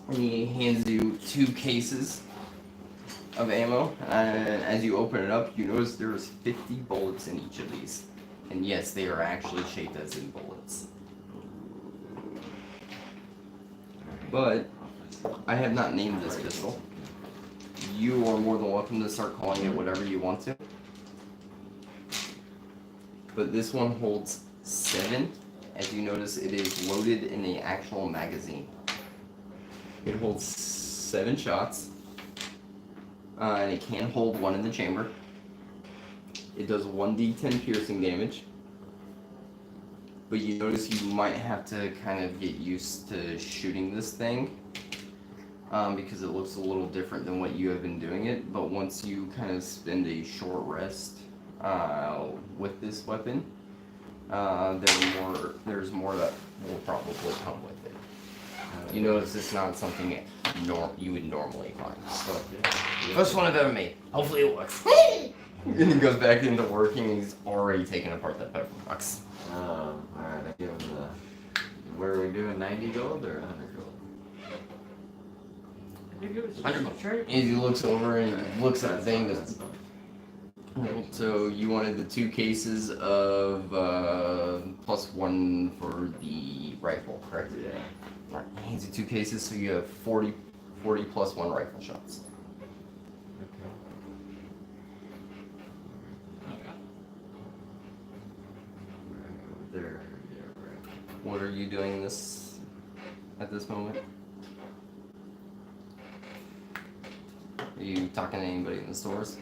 And he hands you 2 cases of ammo. And as you open it up, you notice there's 50 bullets in each of these. And yes, they are actually shaped as in bullets. But I have not named this pistol. You are more than welcome to start calling it whatever you want to. But this one holds 7. As you notice, it is loaded in the actual magazine. It holds 7 shots. And it can hold 1 in the chamber. It does 1d10 piercing damage. But you notice you might have to kind of get used to shooting this thing. Because it looks a little different than what you have been doing it. But once you kind of spend a short rest with this weapon, there's more that will probably come with it. You notice it's not something you would normally find. So, first one I've ever made. Hopefully it works. And he goes back into working, and he's already taken apart that pepper box. Alright, I give him the... What are we doing, 90 gold or 100 gold? I think it was 100 gold. Sure. And he looks over and looks at the thing. Goes, so you wanted the 2 cases of +1 for the rifle, correct? Yeah. Alright, he hands you 2 cases, so you have 40 plus 1 rifle shots. There, yeah, right. What are you doing at this moment? Are you talking to anybody in the stores?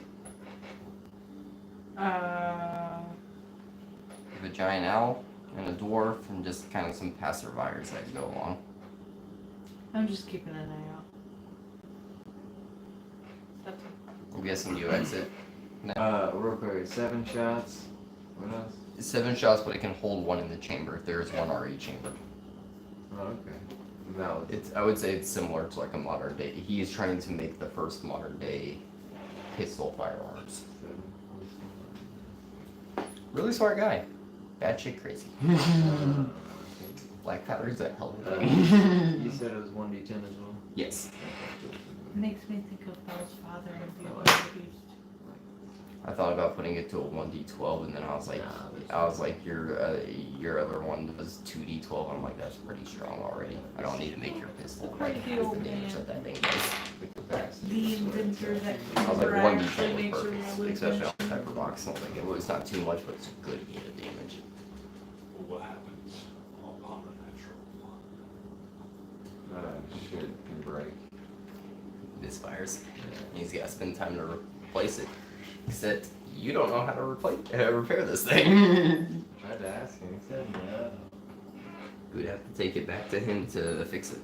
You have a giant owl and a dwarf and just kind of some passerbyers that go along. I'm just keeping an eye out. That's I'm guessing you exit. Real quick, 7 shots. What else? 7 shots, but it can hold 1 in the chamber if there is 1 RE chamber. Oh, okay. Valid. I would say it's similar to like a modern day. He is trying to make the first modern day pistol firearms. 7. Really smart guy. Bad shit crazy. Black powder's that hell. You said it was 1d10 as well? Yes. makes me think of Bell's father and the abused. I thought about putting it to a 1d12, and then I was like, your other one was 2d12. I'm like, that's pretty strong already. I don't need to make your pistol like half the damage that thing does. The inventor that I was like, never 1d10 actually was makes a perfect, real especially on invention. the pepper box. I was like, it's not too much, but it's a good hit of damage. What happens upon the natural one? Shit can break. Misfires. He's got to spend time to replace it. Except you don't know how to repair this thing. Tried to ask him, he said no. We'd have to take it back to him to fix it.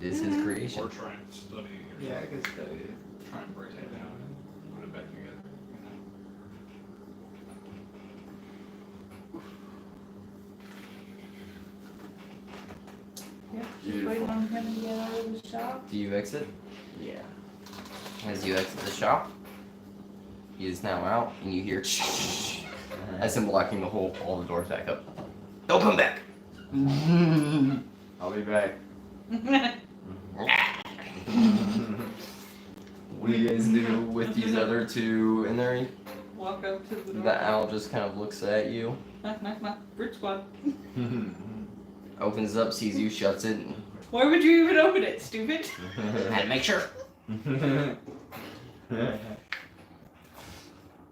It is his creation. Or try and study it. Yeah, I could study it. Try and break it down and put it back together. Yeah, just Beautiful. waiting on him to get out of the shop. Do you exit? Yeah. As you exit the shop, he is now out, and you hear as him locking the whole, all the doors back up. Don't come back! I'll be back. What do you guys do with these other two in there? Walk up to the door. The owl just kind of looks at you, Knock, knock, knock. Fruit squad. opens up, sees you, shuts it, and Why would you even open it, stupid? had to make sure.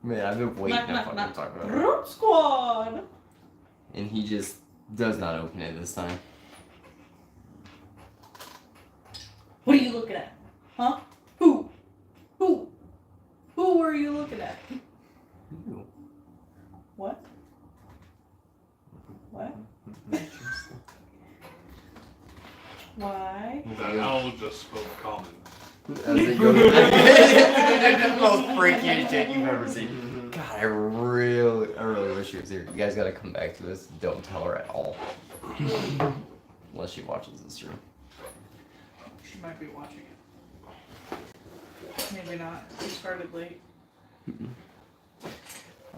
Man, I've been waiting Knock, to knock, fucking knock. talk about it. Fruit squad. And he just does not open it this time. What are you looking at? Huh? Who? Who are you looking at? What? What? Why? That owl just spoke common. As they go to the most freakiest shit you've ever seen. God, I really wish she was here. You guys gotta come back to this. Don't tell her at all. Unless she watches this stream. She might be watching it. Maybe not. We started late.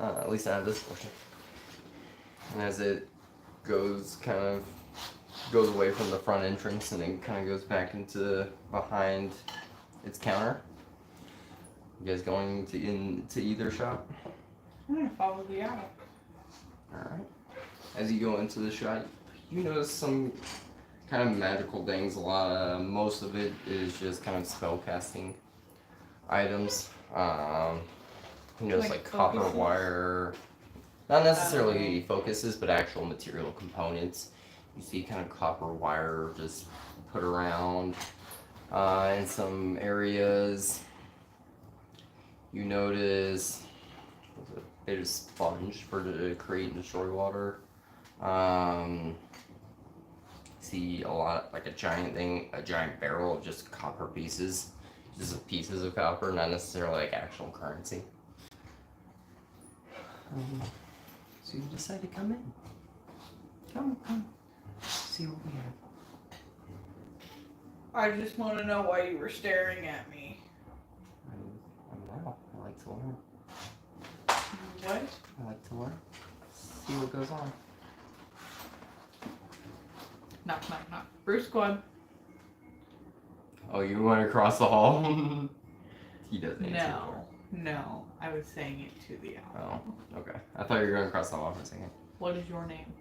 At least I have this portion. And as it goes away from the front entrance and then kind of goes back into behind its counter. You guys going into either shop? I'm gonna follow the owl. Alright. As you go into the shop, you notice some kind of magical things. Most of it is just kind of spell casting items. You notice like copper focuses? wire, not necessarily focuses, but actual material components. You see kind of copper wire just put around in some areas. You notice a bit of sponge to create and destroy water. See a lot, like a giant barrel of just copper pieces. Just pieces of copper, not necessarily like actual currency. So you decide to come in. Come. See what we have. I just want to know why you were staring at me. I'm Ralph. I like to learn. What? I like to learn. See what goes on. Knock. Bruce, go on. Oh, you went across the hall? He doesn't answer the door. No. I was saying it to the owl. Oh, okay. I thought you were going across the hall for a second. What is your name?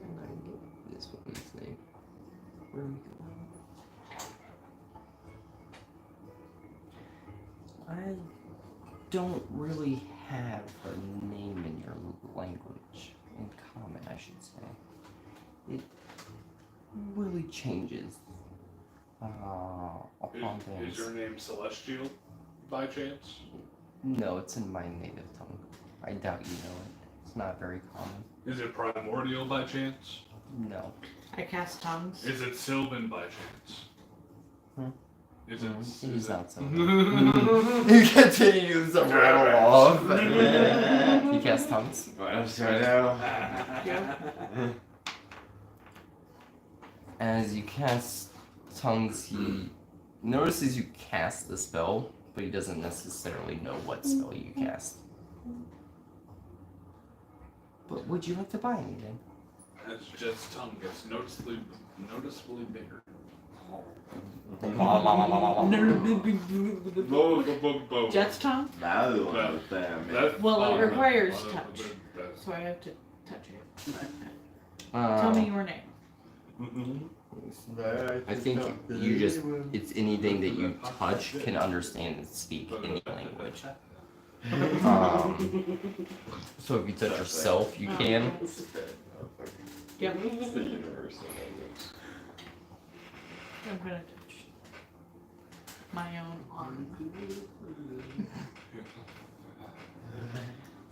I'm gonna get this one's name. Where are we going? I don't really have a name in your language. In common, I should say. It really changes upon Is things. your name Celestial, by chance? No, it's in my native tongue. I doubt you know it. It's not very common. Is it Primordial, by chance? No. I cast tongues. Is it Sylvan, by chance? Is it? He's not so. You continue to rattle off. You cast tongues. What else do I know? Yeah. As you cast tongues, he notices you cast the spell, but he doesn't necessarily know what spell you cast. But would you like to buy anything? It's just tongue gets noticeably bigger. Jet's tongue? Now the one with them. Well, it requires no, touch. but- So I have to touch it. Tell me your name. I think it's anything that you touch can understand and speak any language. So if you touch yourself, you can. Yep. It's the universal language. I'm gonna touch my own arm.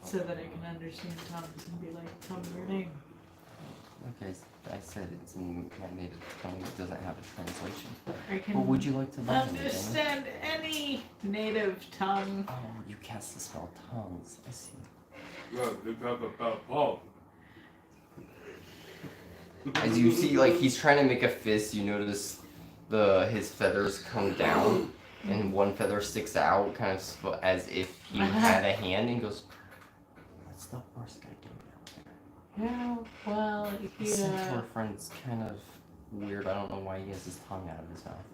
So that I can understand tongues and be like, tell me your name. Okay, I said it's in my native tongue. It doesn't have a translation. I can What would you like to buy anything? understand any native tongue. Oh, you cast the spell tongues. I see. As you see, like he's trying to make a fist, you notice his feathers come down, and one feather sticks out, kind of as if he had a hand, and he goes, "What's the horse guy doing out there?" Yeah, well, The centaur friend's kind of weird. I don't know why he has his tongue out of his mouth.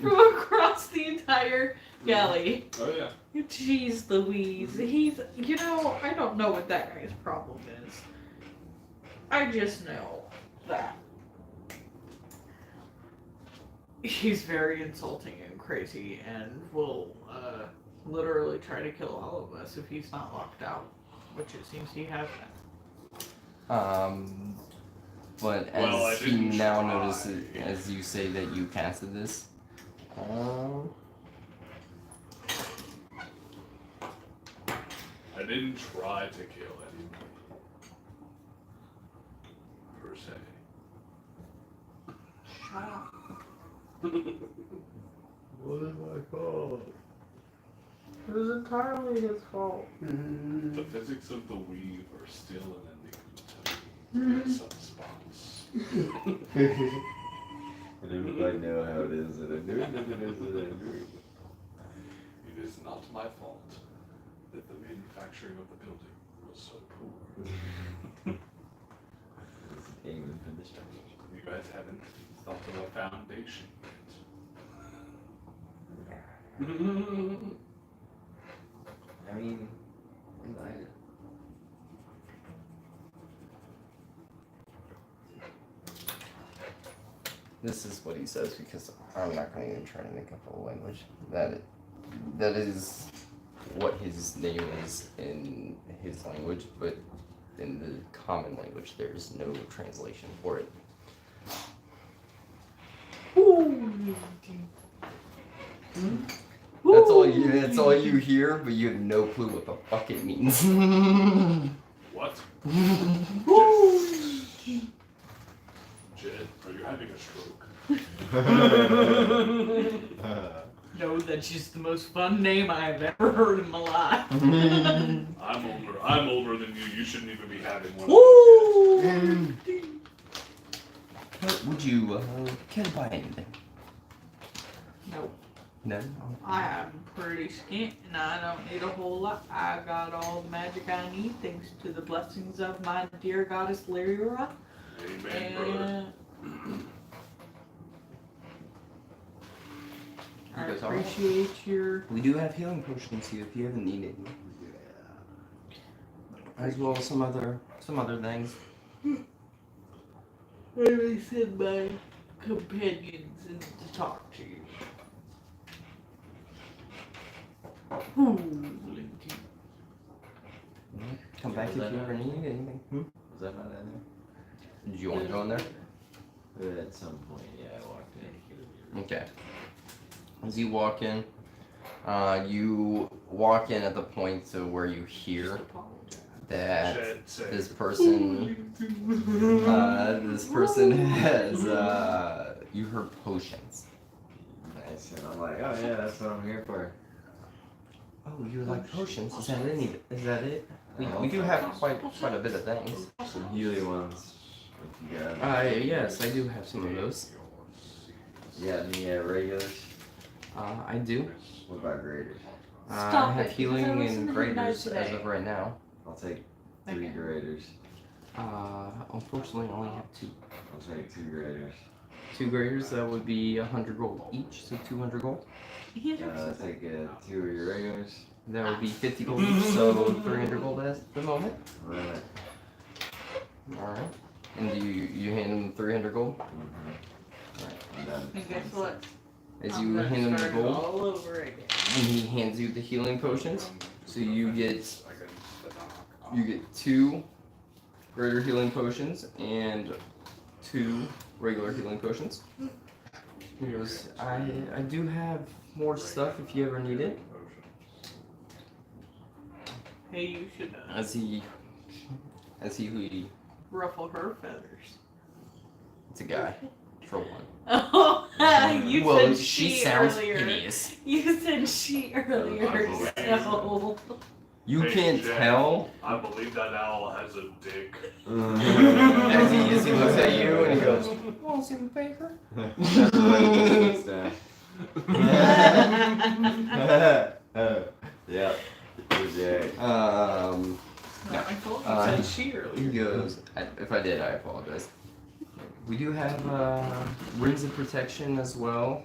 From across the entire galley. Oh yeah. Jeez Louise. He's, I don't know what that guy's problem is. I just know that he's very insulting and crazy and will literally try to kill all of us if he's not locked out, which it seems he has been. But Well, as I he didn't now try. notices, as you say that you casted this, I didn't try to kill anybody. Per se. Shut up. What am I called? It was entirely his fault. The physics of the weave are still an enigma to me. In some spots. I don't quite know how it is that I do it, and it is that I do it. It is not my fault that the manufacturing of the building was so poor. It's aiming for destruction. You guys haven't thought of a foundation yet. I mean, This is what he says because I'm not going to even try to make up a language. That is what his name is in his language, but in the common language, there's no translation for it. That's all you hear, but you have no clue what the fuck it means. What? Jed, are you having a stroke? No, that's just the most fun name I've ever heard in my life. I'm older than you. You shouldn't even be having one of those yet. Would you care to buy anything? Nope. No. I am pretty skint and I don't need a whole lot. I got all the magic I need thanks to the blessings of my dear goddess Lyra. Amen, brother. I You guys all right? appreciate your. We do have healing potions here if you ever need any. As well as some other things. I send my companions in to talk to you. Ooh, Linky. Come back if you ever need anything. was that not in there? Did you want to go in there? At some point, yeah, I walked in. Okay. As you walk in at the point to where you hear that Jed said, this person has you heard potions. Nice, and I'm like, oh yeah, that's what I'm here for. Oh, you like potions? Is that it? We do have quite a bit of things. Some Healy ones. If you got Yes, I do have some of those. You got any regulars? I do. What about graders? Stop I have it, healing because I listened and to you guys graders as today. of right now. I'll take 3 Okay. graders. Unfortunately, I only have 2. I'll take 2 graders. 2 graders, that would be 100 gold each, so 200 gold. Take 2 of your regulars. That would be 50 gold each, so 300 gold at the moment. Right. Alright. And you hand them 300 gold? I'm done. And guess what? As I'm you gonna hand him the start gold, all over again. and he hands you the healing potions, so you get 2 greater healing potions and 2 regular healing potions. He goes, I do have more stuff if you ever need it. Hey, you should As he ruffle her feathers. it's a guy, for one. Oh, you Well, said she she sounds earlier. hideous. You said she earlier, so. You Hey, can't Jed. tell I believe that owl has a dick. as he looks at you and he goes, "Want some paper?" Yeah. Yeah. Not my fault. You Uh, said she He earlier. goes, if I did, I apologize. We do have rings of protection as well.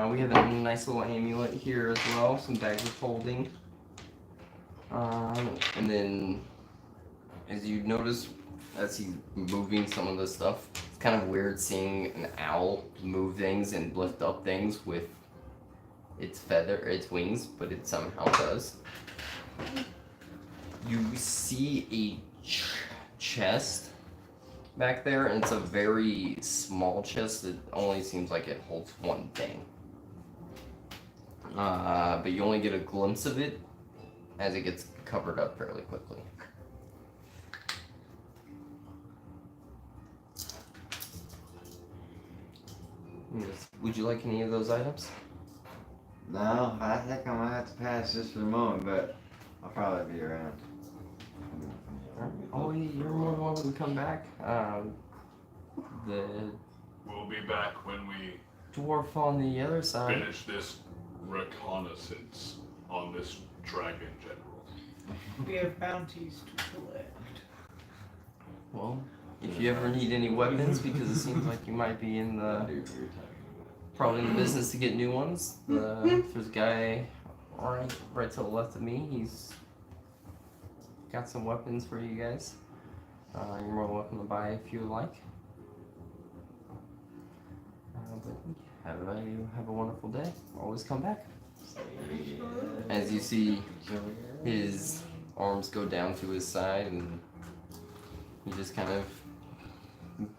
We have a nice little amulet here as well, some bags of holding. And then, as you notice, as he's moving some of this stuff, it's kind of weird seeing an owl move things and lift up things with its wings, but it somehow does. You see a chest back there, and it's a very small chest. It only seems like it holds one thing. But you only get a glimpse of it as it gets covered up fairly quickly. Yes. Would you like any of those items? No, I think I might have to pass just for the moment, but I'll probably be around. Oh, you're more than welcome to come back. The We'll be back when we dwarf on the other side. finish this reconnaissance on this dragon general. We have bounties to collect. Well, if you ever need any weapons, because it seems like you might be in the probably in the business to get new ones. There's a guy right to the left of me. He's got some weapons for you guys. You're more than welcome to buy if you would like. But have a wonderful day. Always come back. As you see, his arms go down to his side, and he just kind of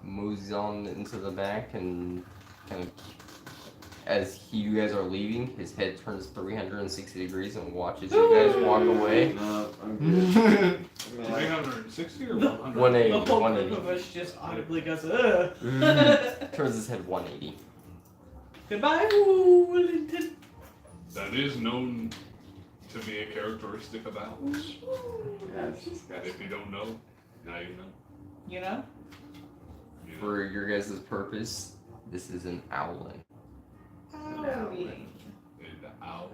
moves on into the back, and kind of as you guys are leaving, his head turns 360 degrees and watches you guys walk away. No, I'm good. 360 or 100? 180. The whole 180. group of us just audibly goes, ugh. Turns his head 180. Goodbye, Wellington. That is known to be a characteristic of owls. Yeah, it's just And if you don't know, now you know. You know? You know. For your guys' purpose, this is an owlin. Owling. And owl.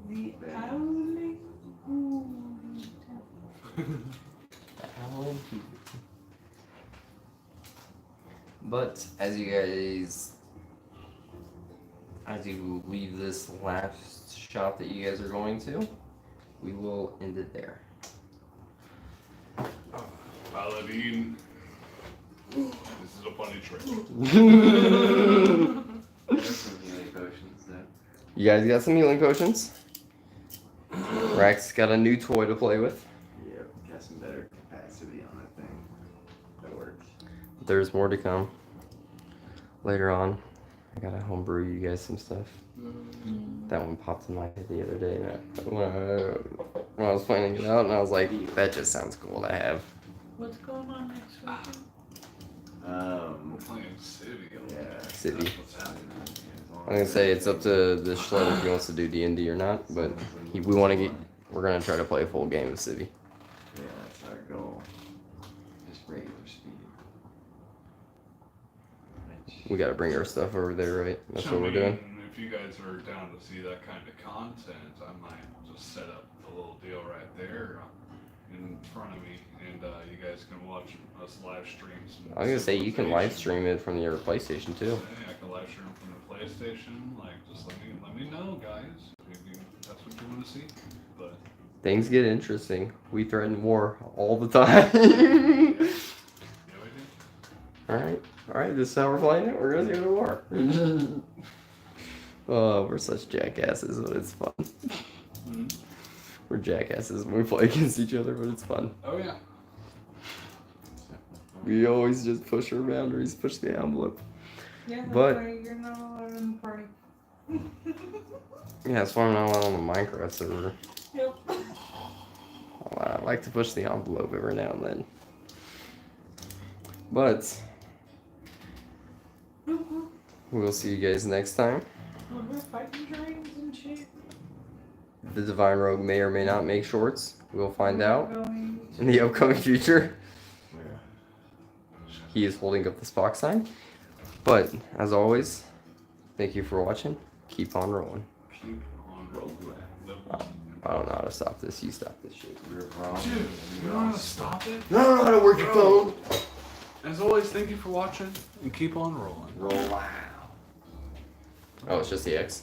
The owling. Owlin. But as you leave this last shop that you guys are going to, we will end it there. Paladin. This is a funny trick. There's some healing potions there. You guys got some healing potions? Rax got a new toy to play with. Yep, got some better capacity on that thing. That works. There's more to come later on. I gotta homebrew you guys some stuff. That one popped in my head the other day when I was planning it out, and I was like, that just sounds cool to have. What's going on next weekend? We're playing City. Yeah. City. That's what's happening. I'm gonna say it's up to the Schletter if he wants to do D&D or not, but we're gonna try to play a full game of City. Yeah, that's our goal. Just regular speed. We gotta bring our stuff over there, right? That's So, what we're doing. If you guys are down to see that kind of content, I might just set up a little deal right there in front of me, and you guys can watch us live stream some. I was gonna say you can live Civilization. stream it from your PlayStation too. Hey, I can live stream from the PlayStation. Like, just let me know, guys. Maybe that's what you want to see. But Things get interesting. We threaten war all the time. yeah, we do. Alright, this is how we're playing it. We're gonna go to war. Oh, we're such jackasses, but it's fun. Mm-hmm. We're jackasses when we play against each other, but it's fun. Oh yeah. We always just push our boundaries, push the envelope. Yeah, that's But- why you're not allowed in the party. Yeah, that's why I'm not allowed on the Minecraft server. Yep. I like to push the envelope every now and then. But we'll see you guys next time. We're fighting dragons and shit. The Divine Rogue may or may not make shorts. We'll find out Going in the upcoming future. Yeah. He is holding up the Spock sign. But as always, thank you for watching. Keep on rolling. Keep on rolling. Live long. I don't know how to stop this. You stop this shit. You're wrong. Dude, you know how to stop it? I don't know how to work your phone. As always, thank you for watching, and keep on rolling. Roll. Wow. Oh, it's just the X.